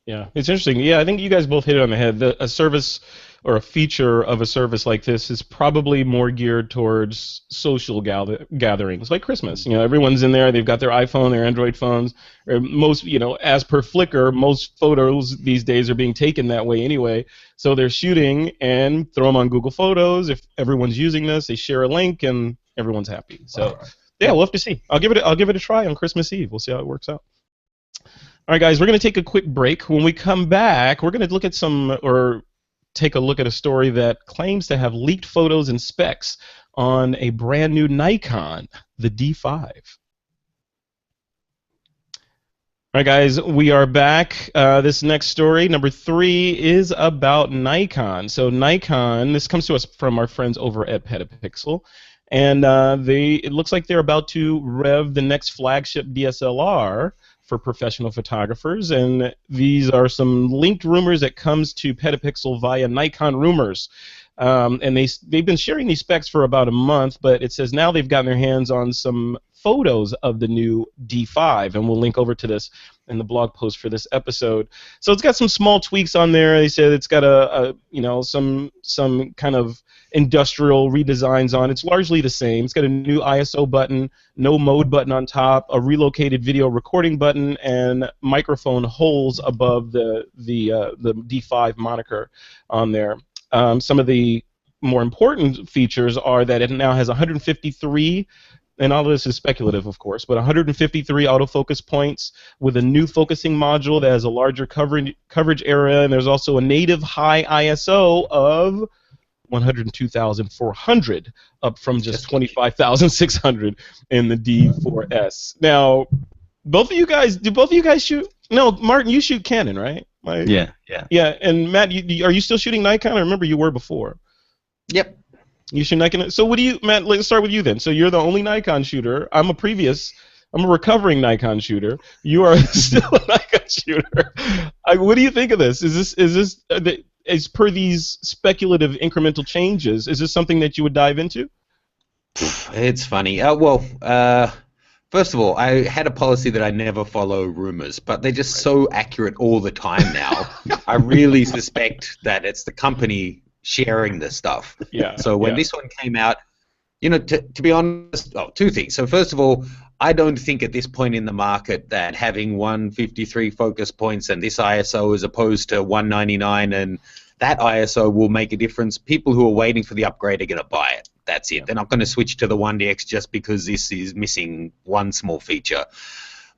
Yeah, it's interesting. Yeah, I think you guys both hit it on the head. A service or a feature of a service like this is probably more geared towards social gatherings, like Christmas. Everyone's in there. They've got their iPhone, their Android phones. Or most, as per Flickr, most photos these days are being taken that way anyway. So they're shooting and throw them on Google Photos. If everyone's using this, they share a link and everyone's happy. So yeah, we'll have to see. I'll give it a try on Christmas Eve. We'll see how it works out. All right, guys, we're going to take a quick break. When we come back, we're going to look at take a look at a story that claims to have leaked photos and specs on a brand new Nikon, the D5. All right, guys, we are back. This next story, number 3, is about Nikon. So Nikon, this comes to us from our friends over at Petapixel, and it looks like they're about to rev the next flagship DSLR for professional photographers, and these are some linked rumors that comes to Petapixel via Nikon Rumors. And they've been sharing these specs for about a month, but it says now they've gotten their hands on some photos of the new D5, and we'll link over to this in the blog post for this episode. So it's got some small tweaks on there. They said it's got some kind of industrial redesigns on. It's largely the same. It's got a new ISO button, no mode button on top, a relocated video recording button, and microphone holes above the D5 moniker on there. Some of the more important features are that it now has 153, and all of this is speculative, of course, but 153 autofocus points with a new focusing module that has a larger coverage area, and there's also a native high ISO of 102,400, up from just 25,600 in the D4S. Now, do both of you guys shoot? No, Martin, you shoot Canon, right? Yeah. Yeah, and Matt, are you still shooting Nikon? I remember you were before. Yep. You shoot Nikon. So Matt, let's start with you then. So you're the only Nikon shooter. I'm a recovering Nikon shooter. You are still a Nikon shooter. What do you think of this? Is this as per these speculative incremental changes, is this something that you would dive into? It's funny. First of all, I had a policy that I never follow rumors, but they're just so accurate all the time now. I really suspect that it's the company sharing this stuff. Yeah. So when this one came out, to be honest, two things. So first of all, I don't think at this point in the market that having 153 focus points and this ISO as opposed to 199 and that ISO will make a difference. People who are waiting for the upgrade are going to buy it. That's it. Yeah. They're not going to switch to the 1DX just because this is missing one small feature.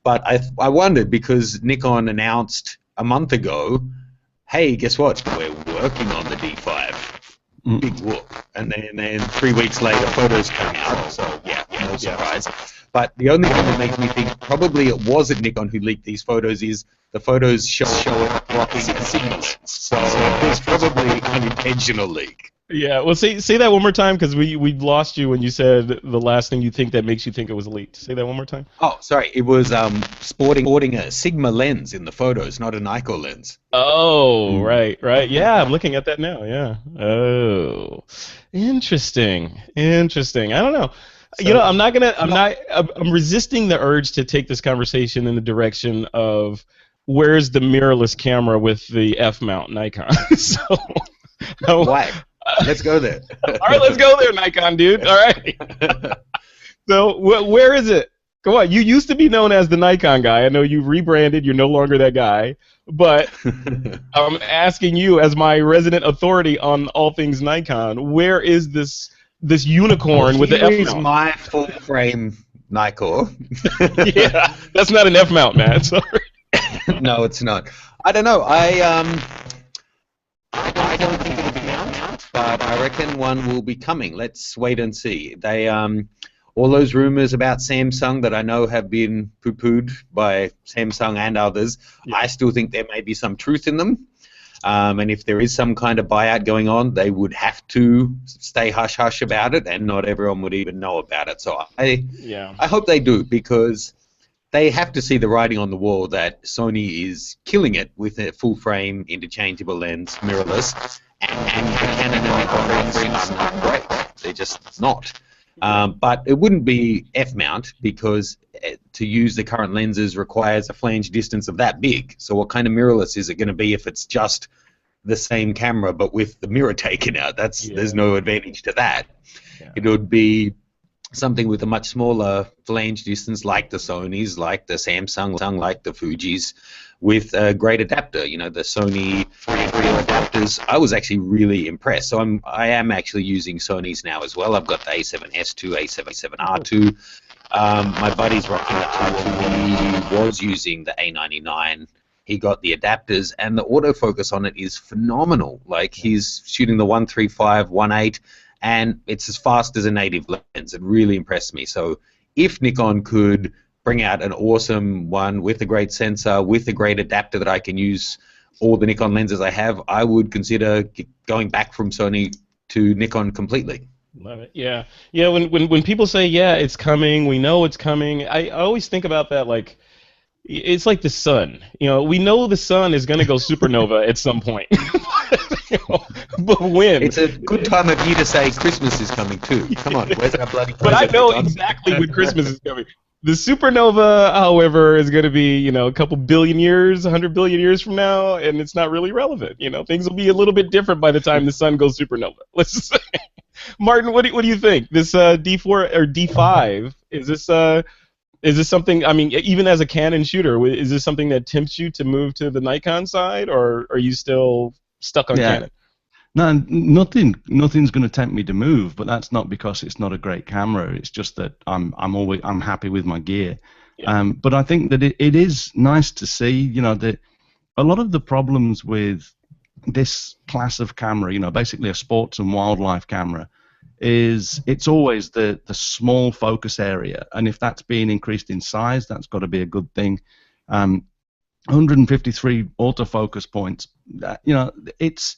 But I wondered because Nikon announced a month ago, hey, guess what? We're working on the D5. Big whoop. And then 3 weeks later, photos come out. So, yeah, no surprise. But the only thing that makes me think probably it wasn't Nikon who leaked these photos is the photos show it blocking a signal. So it was probably an unintentional leak. Yeah, well, say that one more time because we lost you when you said the last thing you think that makes you think it was leaked. Say that one more time. Oh, sorry. It was sporting a Sigma lens in the photos, not a Nikon lens. Oh, right. Yeah, I'm looking at that now. Yeah. Oh, interesting. I don't know. So, I'm resisting the urge to take this conversation in the direction of where's the mirrorless camera with the F mount Nikon. So. Why? Let's go there. All right, let's go there, Nikon, dude. All right. So, where is it? Come on. You used to be known as the Nikon guy. I know you rebranded. You're no longer that guy. But I'm asking you, as my resident authority on all things Nikon, where is this unicorn with the F mount? Here's my full frame Nikon. Yeah, that's not an F mount, man. Sorry. No, it's not. I don't know. I don't think it'll be out, but I reckon one will be coming. Let's wait and see. They all those rumors about Samsung that I know have been poo-pooed by Samsung and others, yeah. I still think there may be some truth in them. And if there is some kind of buyout going on, they would have to stay hush-hush about it, and not everyone would even know about it. So I hope they do, because they have to see the writing on the wall that Sony is killing it with a full-frame, interchangeable lens, mirrorless, and the Canon and Nikon lenses are not great. They're just not. But it wouldn't be F-mount, because to use the current lenses requires a flange distance of that big. So what kind of mirrorless is it going to be if it's just the same camera but with the mirror taken out? There's no advantage to that. Yeah. It would be something with a much smaller flange distance, like the Sonys, like the Samsung, like the Fujis, with a great adapter. You know, the Sony real adapters. I was actually really impressed. So I am actually using Sonys now as well. I've got the A7S2, A7R2. My buddy's rocking the R2. He was using the A99. He got the adapters, and the autofocus on it is phenomenal. Like, he's shooting the 135, 1.8, and it's as fast as a native lens. It really impressed me. So if Nikon could bring out an awesome one with a great sensor, with a great adapter that I can use all the Nikon lenses I have, I would consider going back from Sony to Nikon completely. Love it. Yeah. Yeah, when people say, yeah, it's coming, we know it's coming, I always think about that like, it's like the sun. You know, we know the sun is going to go supernova at some point. You know, but when? It's a good time of year to say Christmas is coming too. Come on, where's our bloody present? But I know exactly when Christmas is coming. The supernova, however, is going to be, you know, a couple billion years, 100 billion years from now, and it's not really relevant. You know, things will be a little bit different by the time the sun goes supernova. Let's just say. Martin, what do you think? This D4 or D5, is this something, I mean, even as a Canon shooter, is this something that tempts you to move to the Nikon side, or are you still stuck on Canon? No, nothing's going to tempt me to move, but that's not because it's not a great camera. It's just that I'm happy with my gear. Yeah. But I think that it is nice to see, you know, that a lot of the problems with this class of camera, you know, basically a sports and wildlife camera, is it's always the small focus area, and if that's being increased in size, that's got to be a good thing. 153 autofocus points, you know, it's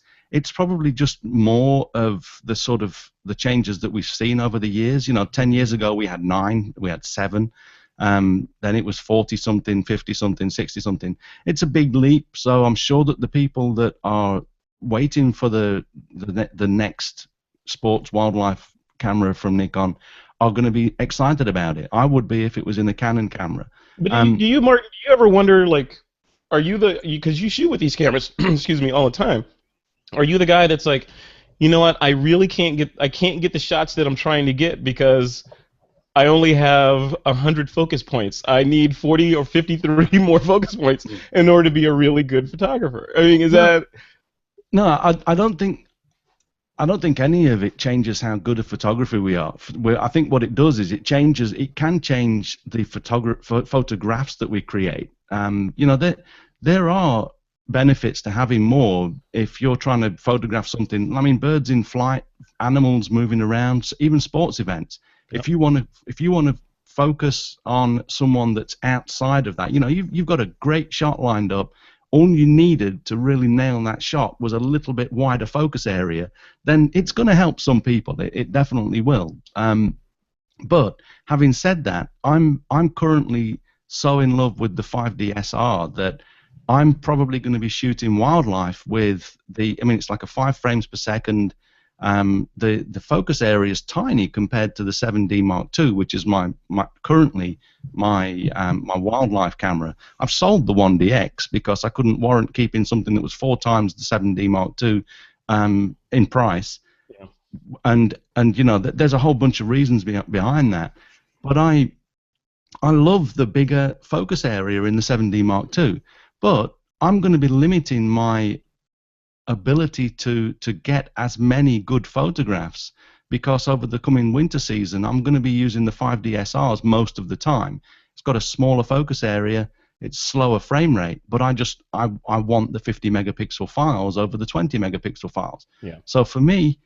probably just more of the sort of the changes that we've seen over the years. You know, 10 years ago we had 9, we had 7, then it was 40-something, 50-something, 60-something. It's a big leap, so I'm sure that the people that are waiting for the next sports wildlife camera from Nikon are going to be excited about it. I would be if it was in a Canon camera. But do you, Mark, do you ever wonder, like, are you because you shoot with these cameras, excuse me, all the time, are you the guy that's like, you know what, I really can't get the shots that I'm trying to get because I only have 100 focus points. I need 40 or 53 more focus points in order to be a really good photographer. I mean, that? No, I don't think any of it changes how good a photographer we are. I think what it does is it can change the photographs that we create. You know, there are benefits to having more if you're trying to photograph something. I mean, birds in flight, animals moving around, even sports events. Yep. If you want to focus on someone that's outside of that, you know, you've got a great shot lined up. All you needed to really nail that shot was a little bit wider focus area, then it's going to help some people. It definitely will. But having said that, I'm currently so in love with the 5D SR that I'm probably going to be shooting wildlife with it's like a 5 frames per second. The focus area is tiny compared to the 7D Mark II, which is currently my wildlife camera. I've sold the 1DX because I couldn't warrant keeping something that was 4 times the 7D Mark II in price. Yeah. And you know, there's a whole bunch of reasons behind that. But I love the bigger focus area in the 7D Mark II. But I'm going to be limiting my ability to get as many good photographs because over the coming winter season I'm going to be using the 5D SRs most of the time. It's got a smaller focus area, it's slower frame rate, but I want the 50 megapixel files over the 20 megapixel files. Yeah. So for me,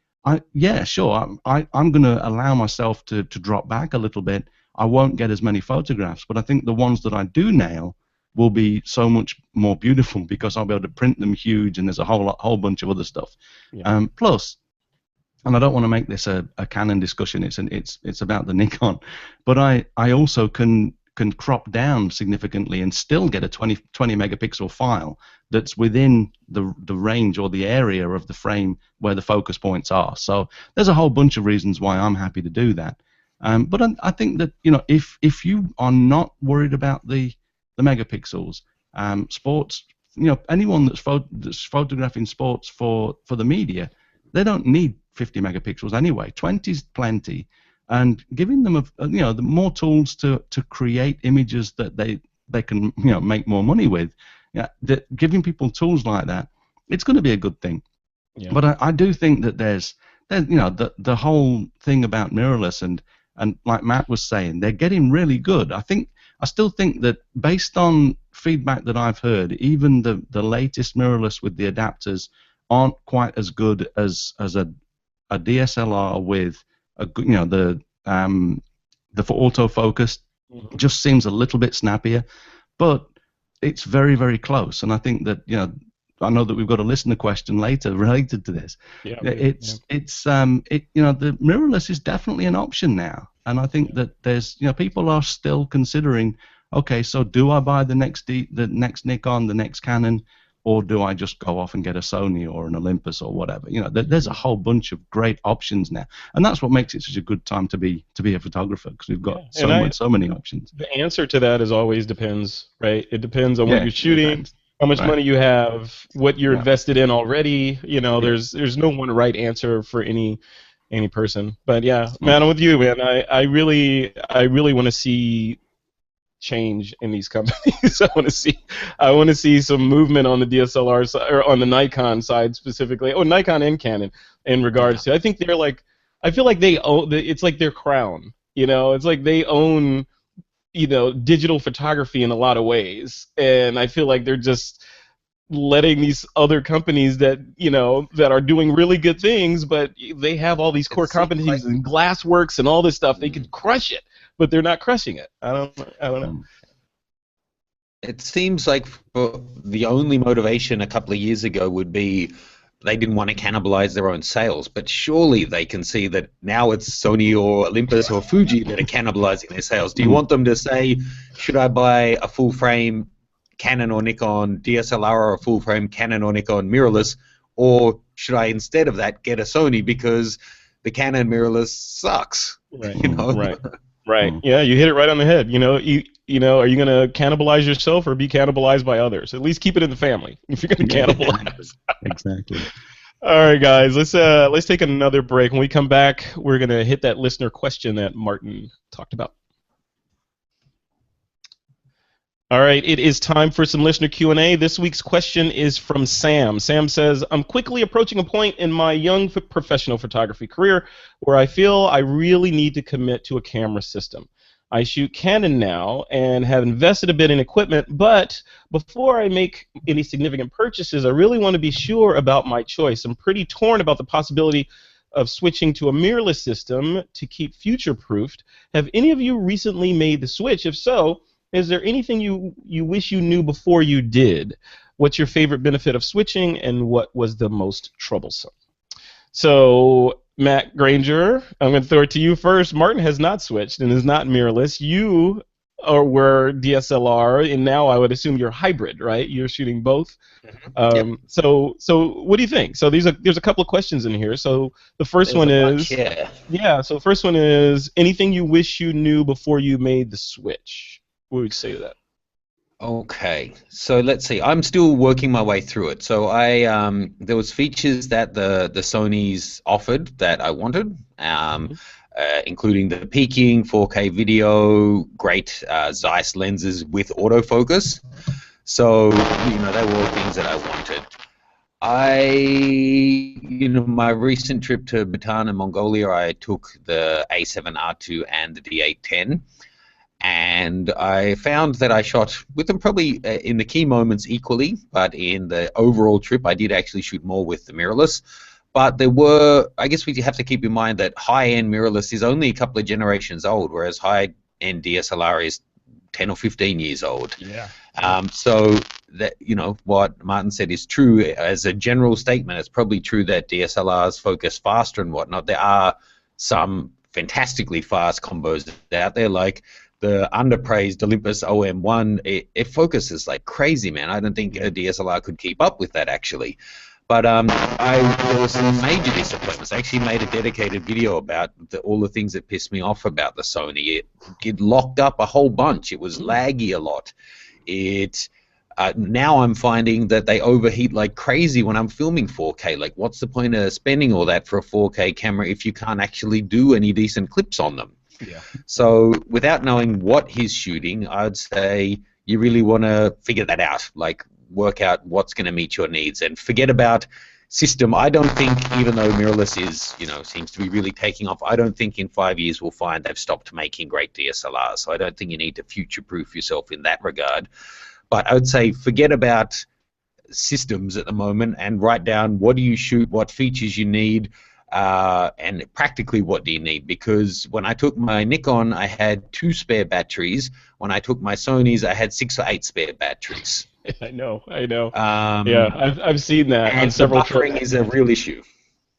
yeah, sure, I'm going to allow myself to drop back a little bit. I won't get as many photographs, but I think the ones that I do nail will be so much more beautiful because I'll be able to print them huge, and there's a whole bunch of other stuff. Yeah. Plus, and I don't want to make this a Canon discussion. It's about the Nikon, but I also can crop down significantly and still get a 20 megapixel file that's within the range or the area of the frame where the focus points are. So there's a whole bunch of reasons why I'm happy to do that. But I think that, you know, if you are not worried about the megapixels, sports, you know, anyone that's photographing sports for the media, they don't need 50 megapixels anyway. 20 is plenty, and giving them the more tools to create images that they can, you know, make more money with. Yeah, giving people tools like that, it's going to be a good thing. Yeah. But I do think that there's you know, the whole thing about mirrorless and like Matt was saying, they're getting really good. I still think that based on feedback that I've heard, even the latest mirrorless with the adapters aren't quite as good as a DSLR with the autofocus. Mm-hmm. Just seems a little bit snappier, but it's very, very close. And I think that, you know, I know that we've got a listener question later related to this. Yeah, it's you know, the mirrorless is definitely an option now, and I think that there's, you know, people are still considering, okay, so do I buy the next Nikon, the next Canon, or do I just go off and get a Sony or an Olympus or whatever? You know, there's a whole bunch of great options now, and that's what makes it such a good time to be a photographer, because we've got so many options. The answer to that is always depends, right? It depends on what you're shooting, how much money you have, what you're invested in already. You know, there's no one right answer for any person. But yeah, man, I'm with you, man. I really want to see change in these companies. I want to see some movement on the DSLR side, or on the Nikon side specifically, or Nikon and Canon in regards to. I think they're like, I feel like they own. It's like their crown. You know, it's like they own, you know, digital photography in a lot of ways, and I feel like they're just letting these other companies that, you know, that are doing really good things, but they have all these core competencies and Glassworks and all this stuff. They could crush it, but they're not crushing it. I don't know. It seems like the only motivation a couple of years ago would be they didn't want to cannibalize their own sales, but surely they can see that now it's Sony or Olympus or Fuji that are cannibalizing their sales. Do you want them to say, should I buy a full-frame Canon or Nikon DSLR, or a full-frame Canon or Nikon mirrorless, or should I instead of that get a Sony because the Canon mirrorless sucks? Right. You know? Right. Yeah, you hit it right on the head. You know, you know, are you going to cannibalize yourself or be cannibalized by others? At least keep it in the family if you're going to cannibalize. Exactly. All right, guys, let's take another break. When we come back, we're going to hit that listener question that Martin talked about. All right, it is time for some listener Q&A. This week's question is from Sam. Sam says, I'm quickly approaching a point in my young professional photography career where I feel I really need to commit to a camera system. I shoot Canon now and have invested a bit in equipment, but before I make any significant purchases, I really want to be sure about my choice. I'm pretty torn about the possibility of switching to a mirrorless system to keep future-proofed. Have any of you recently made the switch? If so, is there anything you wish you knew before you did? What's your favorite benefit of switching, and what was the most troublesome? So, Matt Granger, I'm going to throw it to you first. Martin has not switched and is not mirrorless. You were DSLR, and now I would assume you're hybrid, right? You're shooting both. Mm-hmm. Yep. So what do you think? So there's a couple of questions in here. So the first one is, So the first one is, anything you wish you knew before you made the switch? What would you say to that? Okay, so let's see. I'm still working my way through it. So there was features that the Sonys offered that I wanted, including the peaking, 4K video, great Zeiss lenses with autofocus. So, you know, they were all things that I wanted. My recent trip to Bhutan and Mongolia, I took the A7R2 and the D810. And I found that I shot with them probably in the key moments equally, but in the overall trip I did actually shoot more with the mirrorless. But there were, I guess we have to keep in mind that high-end mirrorless is only a couple of generations old, whereas high-end DSLR is 10 or 15 years old. Yeah. So that, you know, what Martin said is true as a general statement. It's probably true that DSLRs focus faster and whatnot. There are some fantastically fast combos out there, like the underpraised Olympus OM1. It focuses like crazy, man. I don't think a DSLR could keep up with that, actually. But there were some major disappointments. I actually made a dedicated video about all the things that pissed me off about the Sony. It locked up a whole bunch. It was laggy a lot. Now I'm finding that they overheat like crazy when I'm filming 4K. Like, what's the point of spending all that for a 4K camera if you can't actually do any decent clips on them? Yeah. So without knowing what he's shooting, I'd say you really want to figure that out. Like, work out what's going to meet your needs and forget about system. I don't think, even though mirrorless is, you know, seems to be really taking off, I don't think in 5 years we'll find they've stopped making great DSLRs. So I don't think you need to future-proof yourself in that regard. But I would say forget about systems at the moment and write down what do you shoot, what features you need, and practically what do you need. Because when I took my Nikon, I had 2 spare batteries. When I took my Sonys, I had 6 or 8 spare batteries. I know. Yeah, I've seen that on several trips. Buffering is a real issue.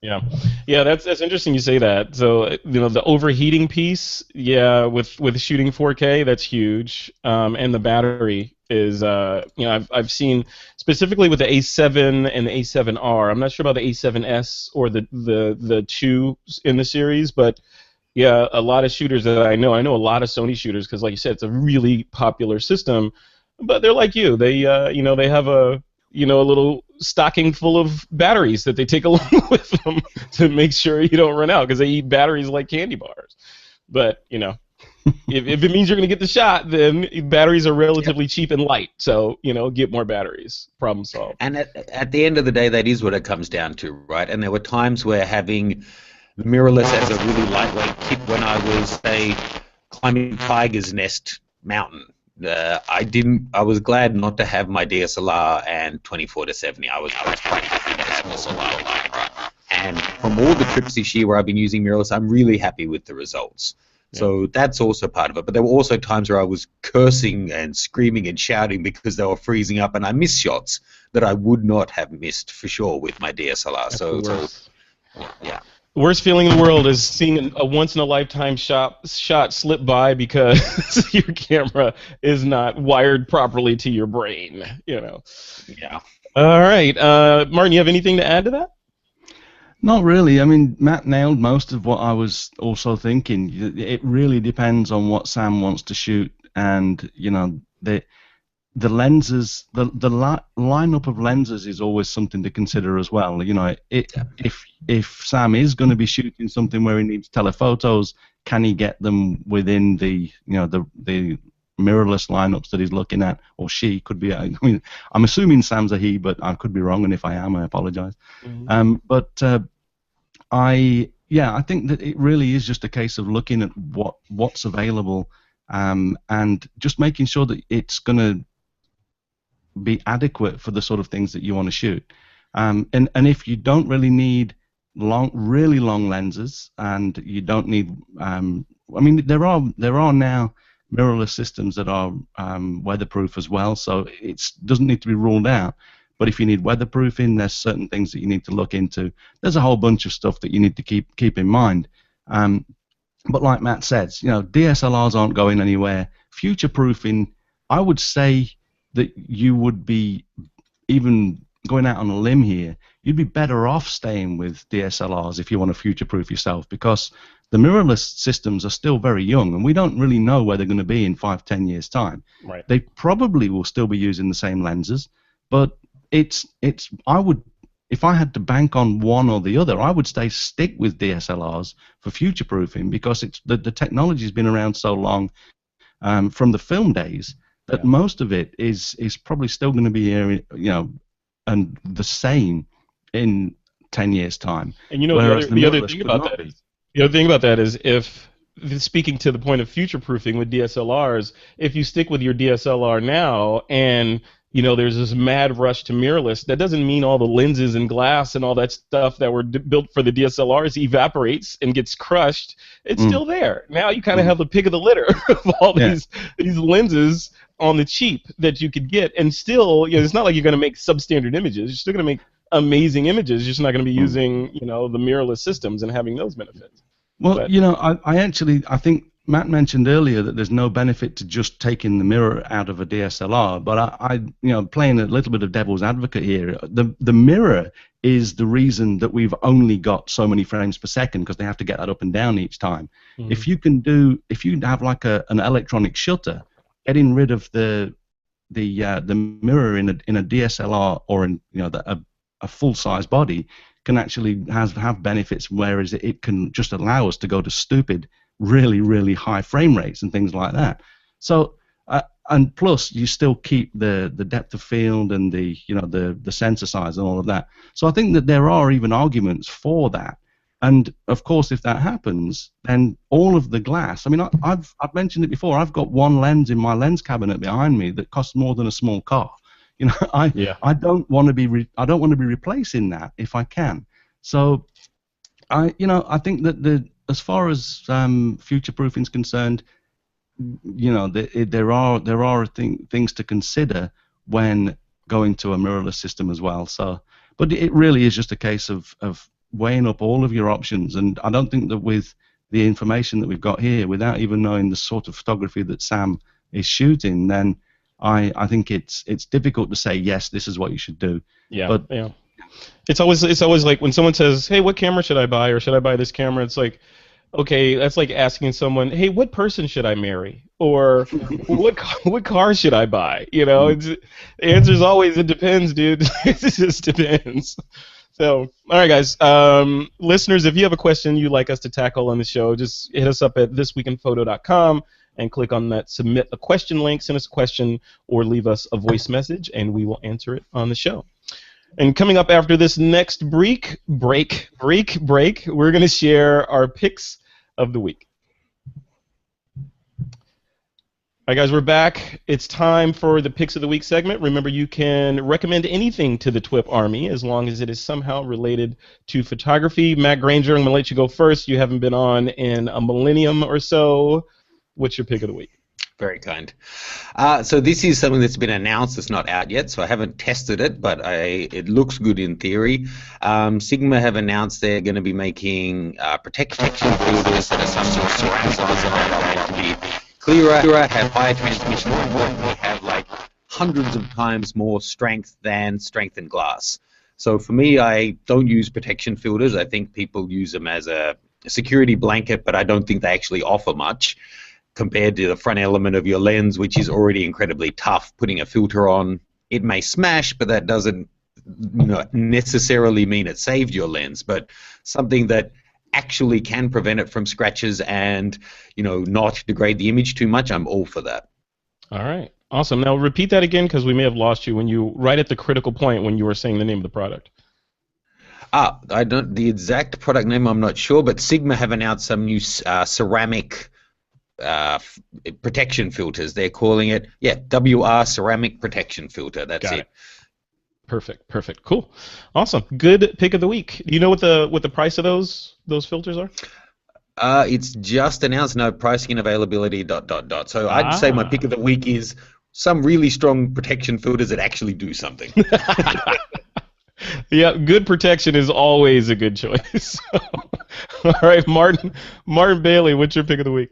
Yeah, that's interesting you say that. So, you know, the overheating piece, yeah, with shooting 4K, that's huge. And the battery is, you know, I've seen specifically with the A7 and the A7R. I'm not sure about the A7S or the 2 in the series, but yeah, a lot of shooters that I know a lot of Sony shooters because, like you said, it's a really popular system. But they're like you. They, you know, they have a little stocking full of batteries that they take along with them to make sure you don't run out because they eat batteries like candy bars. But, you know, if it means you're going to get the shot, then batteries are relatively cheap and light. So, you know, get more batteries. Problem solved. And at the end of the day, that is what it comes down to, right? And there were times where having the mirrorless as a really lightweight kit when I was, say, climbing Tiger's Nest mountain. I was glad not to have my DSLR and 24-70. I was quite happy with the small DSLR. And from all the trips this year where I've been using mirrorless, I'm really happy with the results. Yeah. So that's also part of it. But there were also times where I was cursing and screaming and shouting because they were freezing up, and I missed shots that I would not have missed for sure with my DSLR. Yeah. The worst feeling in the world is seeing a once-in-a-lifetime shot slip by because your camera is not wired properly to your brain, you know. Yeah. All right. Martin, you have anything to add to that? Not really. I mean, Matt nailed most of what I was also thinking. It really depends on what Sam wants to shoot, and, you know, the lenses, the lineup of lenses is always something to consider as well. You know, if Sam is going to be shooting something where he needs telephotos, can he get them within the, you know, the mirrorless lineups that he's looking at, or she could be. I mean, I'm assuming Sam's a he, but I could be wrong, and if I am, I apologize. Mm-hmm. I think that it really is just a case of looking at what's available, and just making sure that it's going to be adequate for the sort of things that you want to shoot. And if you don't really need really long lenses, and you don't need, I mean, there are now mirrorless systems that are weatherproof as well, so it doesn't need to be ruled out. But if you need weatherproofing, there's certain things that you need to look into. There's a whole bunch of stuff that you need to keep in mind. But like Matt says, you know, DSLRs aren't going anywhere. Future-proofing, I would say that you would be, even going out on a limb here, you'd be better off staying with DSLRs if you want to future-proof yourself, because the mirrorless systems are still very young, and we don't really know where they're going to be in 5-10 years' time. Right. They probably will still be using the same lenses, but I would, if I had to bank on one or the other, I would stick with DSLRs for future-proofing, because the technology's been around so long, from the film days, that most of it is probably still going to be here, you know, and the same in 10 years' time. And you know, the other thing about that is if speaking to the point of future proofing with DSLRs, if you stick with your DSLR now and there's this mad rush to mirrorless, that doesn't mean all the lenses and glass and all that stuff that were built for the DSLRs evaporates and gets crushed. It's still there. Now you kind of have the pick of the litter of all these lenses on the cheap that you could get, and still, it's not like you're going to make substandard images. You're still going to make amazing images. You're just not going to be using, the mirrorless systems and having those benefits. Well, I think Matt mentioned earlier that there's no benefit to just taking the mirror out of a DSLR, but I playing a little bit of devil's advocate here, the mirror is the reason that we've only got so many frames per second, because they have to get that up and down each time. If you have like an electronic shutter, getting rid of the mirror in a DSLR or in a full size body can actually have benefits, whereas it can just allow us to go to stupid, really, really high frame rates and things like that. So, and plus you still keep the depth of field and the sensor size and all of that. So I think that there are even arguments for that. And of course, if that happens, then all of the glass. I mean, I've mentioned it before. I've got one lens in my lens cabinet behind me that costs more than a small car. I don't want to be replacing that if I can. So I think that as far as future proofing is concerned, there are things to consider when going to a mirrorless system as well. So, but it really is just a case of weighing up all of your options. And I don't think that with the information that we've got here, without even knowing the sort of photography that Sam is shooting, then I think it's difficult to say, yes, this is what you should do. Yeah. It's always like when someone says, hey, what camera should I buy, or should I buy this camera? It's like, okay, that's like asking someone, hey, what person should I marry, or what car should I buy? The answer is always, it depends, dude. It just depends. So, all right, guys. Listeners, if you have a question you'd like us to tackle on the show, just hit us up at thisweekinphoto.com and click on that submit a question link, send us a question, or leave us a voice message, and we will answer it on the show. And coming up after this next break, we're going to share our picks of the week. All right, guys, we're back. It's time for the Picks of the Week segment. Remember, you can recommend anything to the TWiP Army as long as it is somehow related to photography. Matt Granger, I'm going to let you go first. You haven't been on in a millennium or so. What's your pick of the week? Very kind. So this is something that's been announced. It's not out yet, so I haven't tested it, but it looks good in theory. Sigma have announced they're going to be making protection filters that are some sort of surround size that are to be clearer, have higher transmission, more importantly, have like hundreds of times more strength than strengthened glass. So for me, I don't use protection filters. I think people use them as a security blanket, but I don't think they actually offer much compared to the front element of your lens, which is already incredibly tough. Putting a filter on, it may smash, but that doesn't necessarily mean it saved your lens. But something that actually can prevent it from scratches and not degrade the image too much, I'm all for that. All right, awesome. Now repeat that again, because we may have lost you when you right at the critical point when you were saying the name of the product. The exact product name I'm not sure, but Sigma have announced some new ceramic protection filters. They're calling it WR ceramic protection filter. That's it. Perfect. Cool. Awesome. Good pick of the week. Do you know what the price of those filters are? It's just announced. No pricing and availability. ... So I'd say my pick of the week is some really strong protection filters that actually do something. Yeah, good protection is always a good choice. All right, Martin Bailey, what's your pick of the week?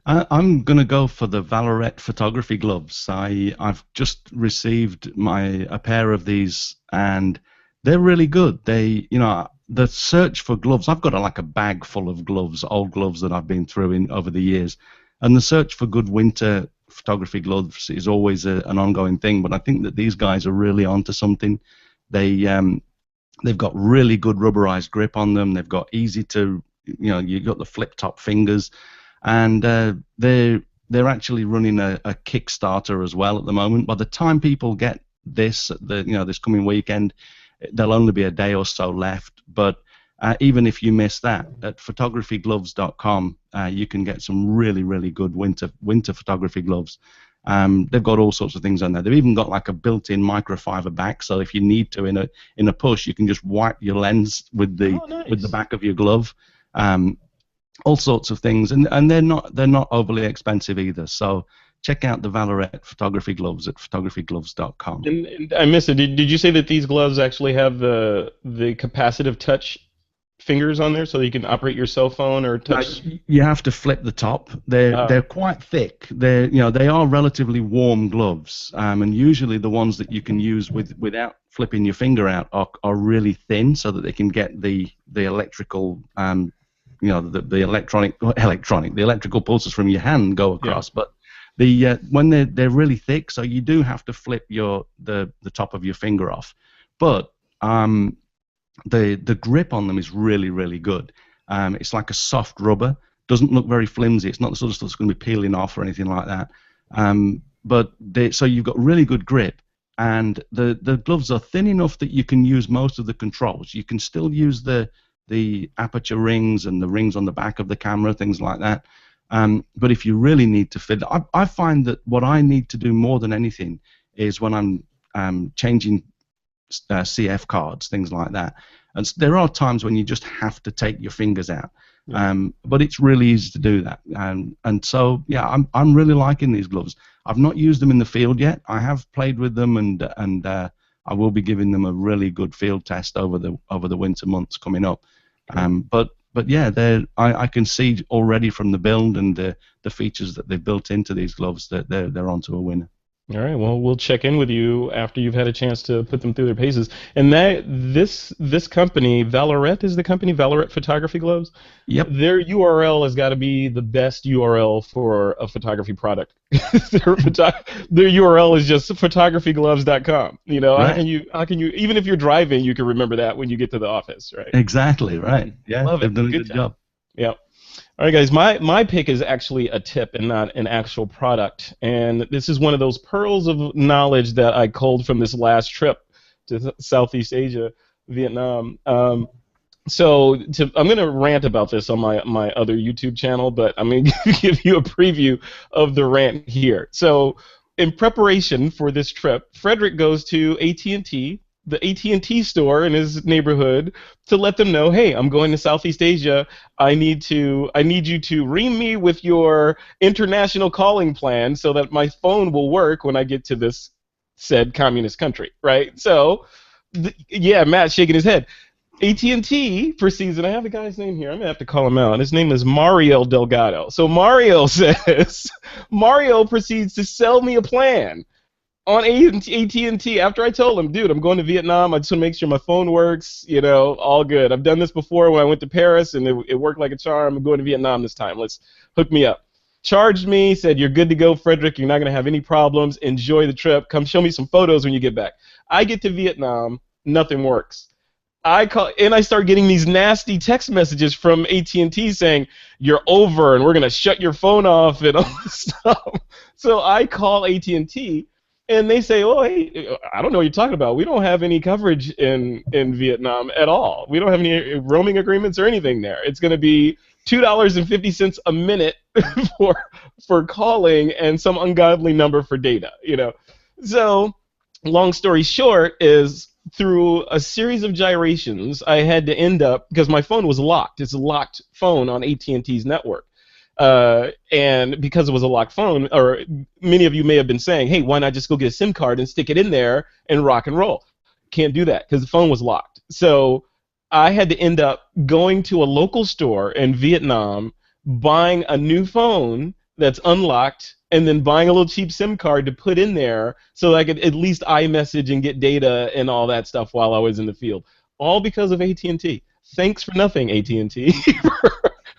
I'm going to go for the Valorette photography gloves. I've just received a pair of these, and they're really good. The search for gloves, I've got a bag full of gloves, old gloves that I've been through over the years, and the search for good winter photography gloves is always an ongoing thing, but I think that these guys are really onto something. They've got really good rubberized grip on them. They've got easy to, you've got the flip top fingers. And they're actually running a Kickstarter as well at the moment. By the time people get this, this coming weekend, there'll only be a day or so left. But even if you miss that, at photographygloves.com, you can get some really, really good winter photography gloves. They've got all sorts of things on there. They've even got like a built-in microfiber back, so if you need to in a push, you can just wipe your lens with the back of your glove. All sorts of things, and they're not overly expensive either. So check out the Valorette photography gloves at photographygloves.com. And I missed it. Did you say that these gloves actually have the capacitive touch fingers on there, so you can operate your cell phone or touch? You have to flip the top. They're quite thick. They are relatively warm gloves, and usually the ones that you can use without flipping your finger out are really thin, so that they can get the electrical the electrical pulses from your hand go across. But when they're really thick, so you do have to flip the top of your finger off. But the grip on them is really, really good. It's like a soft rubber. Doesn't look very flimsy. It's not the sort of stuff that's going to be peeling off or anything like that. So you've got really good grip, and the gloves are thin enough that you can use most of the controls. You can still use the aperture rings and the rings on the back of the camera, things like that. But if you really need to fit, I find that what I need to do more than anything is when I'm changing CF cards, things like that. And there are times when you just have to take your fingers out. But it's really easy to do that. And so, yeah, I'm really liking these gloves. I've not used them in the field yet. I have played with them, and I will be giving them a really good field test over the winter months coming up. But yeah, I can see already from the build and the features that they've built into these gloves that they're onto a winner. All right. Well, we'll check in with you after you've had a chance to put them through their paces. And this company, Valorette is the company, Valorette Photography Gloves. Yep. Their URL has got to be the best URL for a photography product. Their URL is just photographygloves.com. You know, right. how can you even if you're driving, you can remember that when you get to the office, right? Exactly. Right. Yeah. Love it. They've done a good job. Yeah. All right, guys, my pick is actually a tip and not an actual product. And this is one of those pearls of knowledge that I culled from this last trip to Southeast Asia, Vietnam. So I'm going to rant about this on my other YouTube channel, but I'm going to give you a preview of the rant here. So in preparation for this trip, Frederick goes to AT&T, the AT&T store in his neighborhood, to let them know, hey, I'm going to Southeast Asia. I need you to ring me with your international calling plan so that my phone will work when I get to this said communist country, right? So, yeah, Matt's shaking his head. AT&T proceeds, and I have the guy's name here. I'm going to have to call him out. His name is Mario Delgado. So Mario proceeds to sell me a plan on AT&T after I told him, dude, I'm going to Vietnam. I just want to make sure my phone works. You know, all good. I've done this before when I went to Paris, and it worked like a charm. I'm going to Vietnam this time. Let's hook me up. Charged me, said, you're good to go, Frederick. You're not going to have any problems. Enjoy the trip. Come show me some photos when you get back. I get to Vietnam. Nothing works. I call, and I start getting these nasty text messages from AT&T saying, you're over, and we're going to shut your phone off and all this stuff. So I call AT&T. And they say, oh, hey, I don't know what you're talking about. We don't have any coverage in Vietnam at all. We don't have any roaming agreements or anything there. It's going to be $2.50 a minute for calling and some ungodly number for data, you know. So, long story short is, through a series of gyrations, I had to end up, because my phone was locked. It's a locked phone on AT&T's network. And because it was a locked phone, or many of you may have been saying, hey, why not just go get a SIM card and stick it in there and rock and roll? Can't do that because the phone was locked. So I had to end up going to a local store in Vietnam, buying a new phone that's unlocked, and then buying a little cheap SIM card to put in there so that I could at least iMessage and get data and all that stuff while I was in the field. All because of AT&T. Thanks for nothing, AT&T,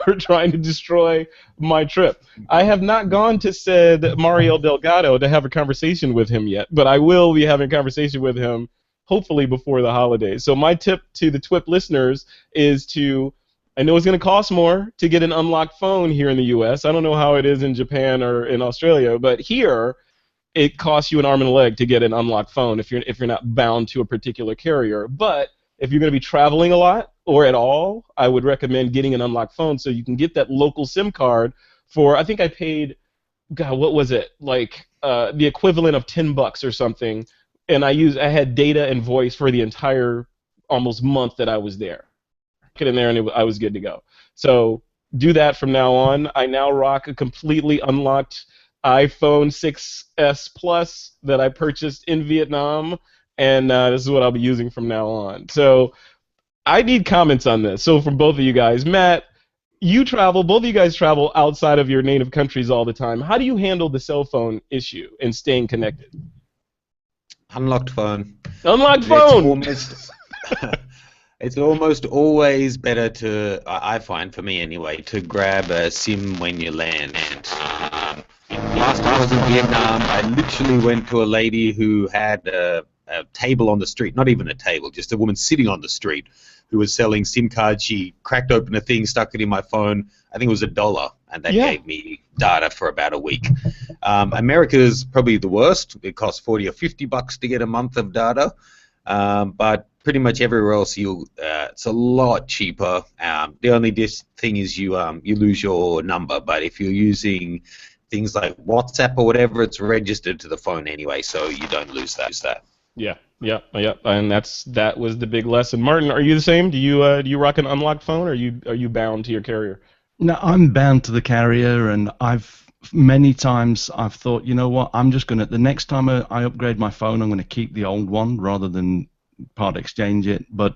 for trying to destroy my trip. I have not gone to said Mario Delgado to have a conversation with him yet, but I will be having a conversation with him hopefully before the holidays. So my tip to the TWiP listeners is to, I know it's going to cost more to get an unlocked phone here in the U.S. I don't know how it is in Japan or in Australia, but here it costs you an arm and a leg to get an unlocked phone if you're not bound to a particular carrier. But if you're going to be traveling a lot, or at all, I would recommend getting an unlocked phone so you can get that local SIM card for, I think I paid, God, what was it? Like the equivalent of $10 or something. And I had data and voice for the entire almost month that I was there. Get in there and I was good to go. So do that from now on. I now rock a completely unlocked iPhone 6s Plus that I purchased in Vietnam, and this is what I'll be using from now on. So I need comments on this. So from both of you guys, Matt, both of you guys travel outside of your native countries all the time. How do you handle the cell phone issue and staying connected? Unlocked phone. Unlocked phone. It's almost always better to, I find for me anyway, to grab a SIM when you land. Last time I was in Vietnam, I literally went to a lady who had a table on the street, not even a table, just a woman sitting on the street who was selling SIM cards. She cracked open a thing, stuck it in my phone. I think it was $1, and that gave me data for about a week. America's probably the worst. It costs $40 or $50 to get a month of data, but pretty much everywhere else, it's a lot cheaper. The only thing is you lose your number, but if you're using things like WhatsApp or whatever, it's registered to the phone anyway, so you don't lose that. Yeah, and that was the big lesson. Martin, are you the same? Do you rock an unlocked phone, or are you bound to your carrier? No, I'm bound to the carrier, and many times I've thought, you know what, I'm just gonna, the next time I upgrade my phone, I'm gonna keep the old one rather than part exchange it. But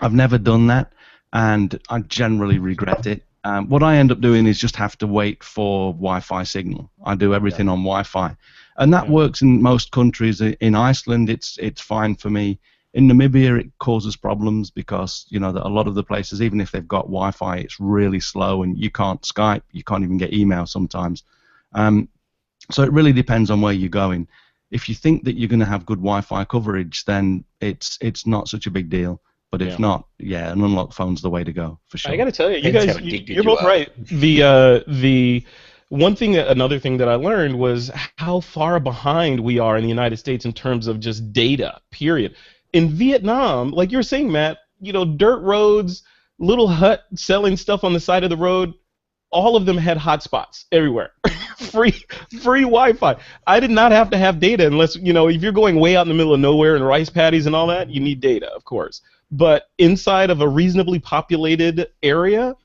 I've never done that, and I generally regret it. What I end up doing is just have to wait for Wi-Fi signal. I do everything on Wi-Fi, and that works in most countries. In Iceland, it's fine for me. In Namibia, it causes problems because that a lot of the places, even if they've got Wi-Fi, it's really slow, and you can't Skype, you can't even get email sometimes. So it really depends on where you're going. If you think that you're going to have good Wi-Fi coverage, then it's not such a big deal. But if not, an unlocked phone's the way to go for sure. I got to tell you, you guys, you're both right. The another thing that I learned was how far behind we are in the United States in terms of just data. Period. In Vietnam, like you were saying, Matt, dirt roads, little hut selling stuff on the side of the road. All of them had hotspots everywhere. free Wi-Fi. I did not have to have data unless, if you're going way out in the middle of nowhere and rice paddies and all that, you need data, of course. But inside of a reasonably populated area,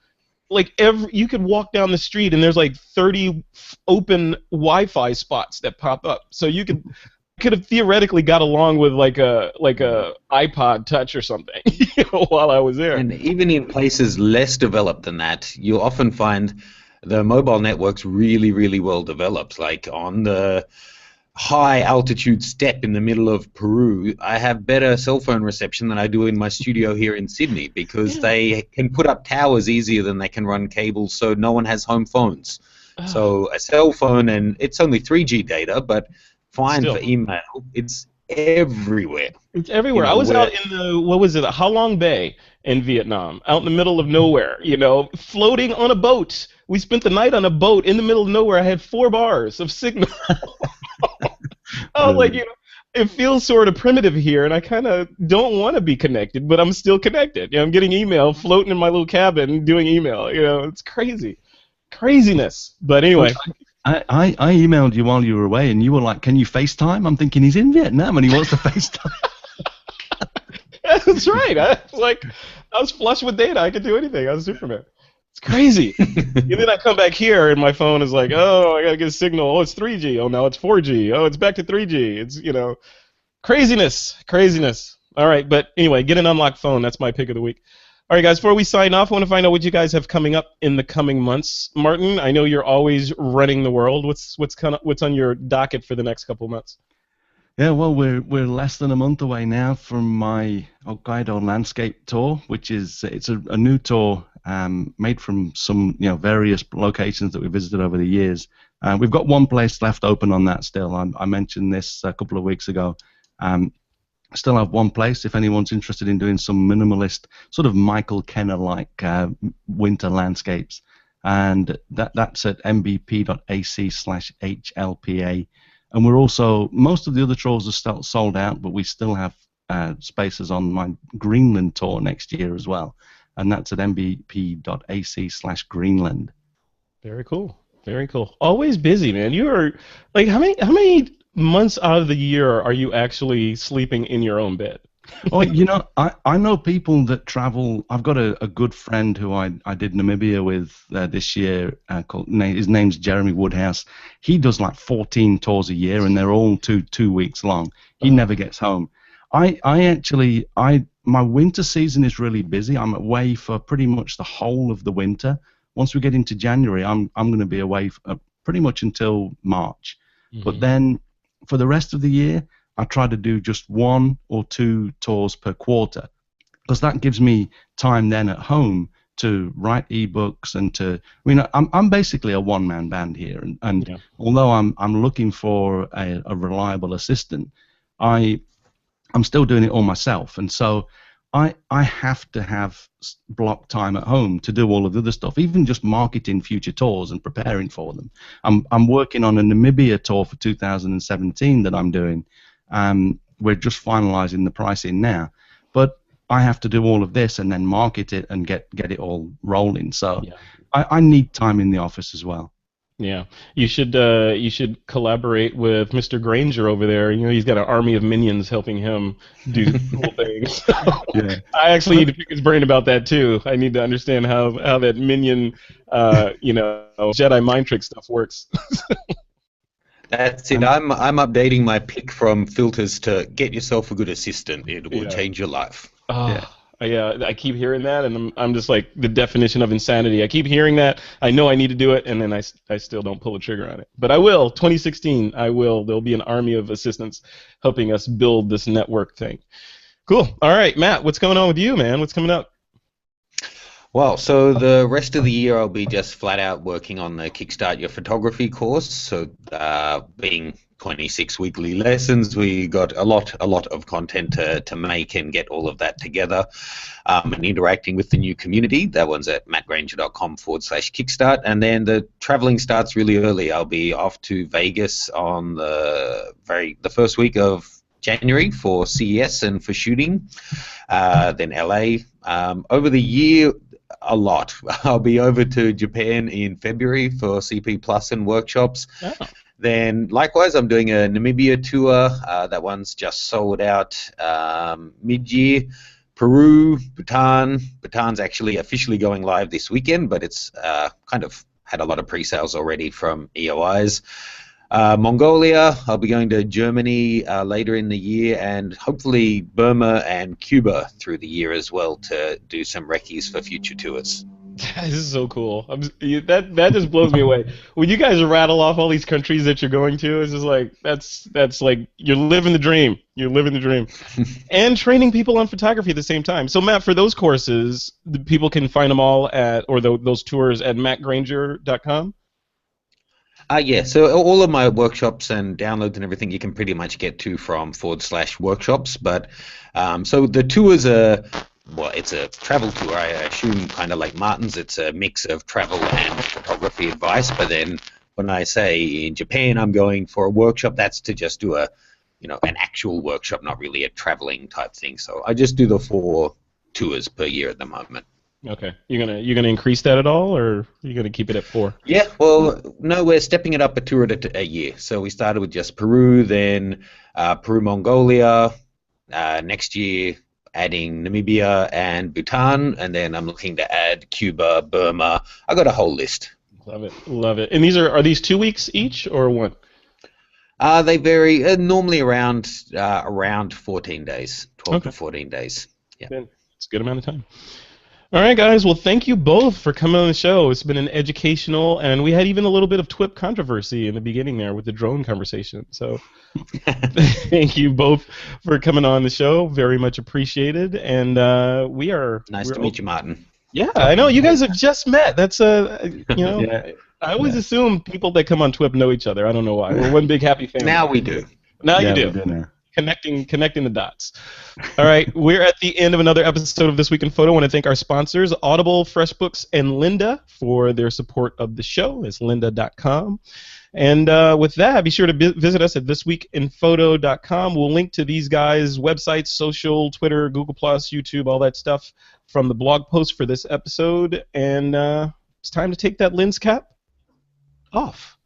like you could walk down the street and there's like 30 open Wi-Fi spots that pop up. So you could have theoretically got along with like a iPod Touch or something while I was there. And even in places less developed than that, you'll often find the mobile networks really, really well developed. Like on the high altitude steppe in the middle of Peru, I have better cell phone reception than I do in my studio here in Sydney because they can put up towers easier than they can run cables, so no one has home phones. So a cell phone, and it's only 3G data, but fine for email. It's everywhere. It's everywhere. I was out in the Halong Bay in Vietnam, out in the middle of nowhere, floating on a boat. We spent the night on a boat in the middle of nowhere. I had 4 bars of signal. It feels sort of primitive here, and I kind of don't want to be connected, but I'm still connected. I'm getting email, floating in my little cabin, doing email. It's craziness. But anyway. I emailed you while you were away, and you were like, "Can you FaceTime?" I'm thinking he's in Vietnam and he wants to FaceTime. That's right. I was flush with data. I could do anything. I was Superman. It's crazy. And then I come back here, and my phone is like, "Oh, I gotta get a signal. Oh, it's 3G. Oh, now it's 4G. Oh, it's back to 3G. It's craziness. All right, but anyway, get an unlocked phone. That's my pick of the week. All right, guys, before we sign off, I want to find out what you guys have coming up in the coming months. Martin, I know you're always running the world. What's on your docket for the next couple of months? Yeah, well, we're less than a month away now from my Hokkaido landscape tour, which is it's a new tour made from some various locations that we visited over the years. We've got one place left open on that still. I mentioned this a couple of weeks ago. Still have one place if anyone's interested in doing some minimalist, sort of Michael Kenner-like winter landscapes, and that's at mbp.ac/HLPA. And we're also, most of the other tours are still sold out, but we still have spaces on my Greenland tour next year as well, and that's at mbp.ac/Greenland. Very cool. Very cool. Always busy, man. You are like how many months out of the year are you actually sleeping in your own bed? Well, I know people that travel. I've got a good friend who I did Namibia with this year. His name's Jeremy Woodhouse. He does like 14 tours a year, and they're all two weeks long. He never gets home. My winter season is really busy. I'm away for pretty much the whole of the winter. Once we get into January, I'm going to be away pretty much until March. Mm-hmm. But then for the rest of the year, I try to do just 1 or 2 tours per quarter, because that gives me time then at home to write ebooks and I'm basically a one-man band here, and although I'm looking for a reliable assistant, I'm still doing it all myself, and so I have to have block time at home to do all of the other stuff, even just marketing future tours and preparing for them. I'm working on a Namibia tour for 2017 that I'm doing. We're just finalizing the pricing now, but I have to do all of this and then market it and get it all rolling. So I need time in the office as well. Yeah, you should collaborate with Mr. Granger over there. He's got an army of minions helping him do cool things. Yeah. I actually need to pick his brain about that too. I need to understand how that minion, Jedi mind trick stuff works. That's it. I'm updating my pick from filters to get yourself a good assistant. It will change your life. Yeah, I keep hearing that, and I'm just like the definition of insanity. I keep hearing that. I know I need to do it, and then I still don't pull the trigger on it. But I will. 2016, I will. There'll be an army of assistants helping us build this network thing. Cool. All right, Matt, what's going on with you, man? What's coming up? Well, so the rest of the year I'll be just flat out working on the Kickstart Your Photography course. So being 26 weekly lessons, we got a lot of content to make and get all of that together, and interacting with the new community. That one's at mattgranger.com/kickstart. And then the traveling starts really early. I'll be off to Vegas on the first week of January for CES and for shooting, then LA. Over the year, a lot. I'll be over to Japan in February for CP Plus and workshops. Oh. Then, likewise, I'm doing a Namibia tour. That one's just sold out mid-year. Peru, Bhutan. Bhutan's actually officially going live this weekend, but it's kind of had a lot of pre-sales already from EOIs. Mongolia, I'll be going to Germany later in the year, and hopefully Burma and Cuba through the year as well to do some recce's for future tours. This is so cool. That just blows me away. When you guys rattle off all these countries that you're going to, it's just like that's like you're living the dream. You're living the dream, and training people on photography at the same time. So Matt, for those courses, the people can find them all those tours at mattgranger.com. Yeah, so all of my workshops and downloads and everything you can pretty much get to from /workshops. But so the tours are, well, it's a travel tour. I assume kind of like Martin's. It's a mix of travel and photography advice. But then when I say in Japan I'm going for a workshop, that's to just do an actual workshop, not really a traveling type thing. So I just do the 4 tours per year at the moment. Okay, you're gonna increase that at all, or are you gonna keep it at 4? Yeah, well, no, we're stepping it up a tour at a year. So we started with just Peru, then Peru, Mongolia. Next year, adding Namibia and Bhutan, and then I'm looking to add Cuba, Burma. I got a whole list. Love it. And these are these 2 weeks each or one? They vary. Normally around 14 days, 12 to 14 days. Yeah, it's a good amount of time. All right, guys. Well, thank you both for coming on the show. It's been an educational, and we had even a little bit of TWiP controversy in the beginning there with the drone conversation. So thank you both for coming on the show. Very much appreciated. And we're nice to meet you, Martin. Yeah, I know. You guys have just met. That's yeah. I always assume people that come on TWiP know each other. I don't know why. We're one big happy family. Now we do. Now you do. Connecting the dots. All right, we're at the end of another episode of This Week in Photo. I want to thank our sponsors, Audible, FreshBooks, and Lynda for their support of the show. It's lynda.com. And with that, be sure to visit us at thisweekinphoto.com. We'll link to these guys' websites, social, Twitter, Google+, YouTube, all that stuff from the blog post for this episode. And it's time to take that lens cap off.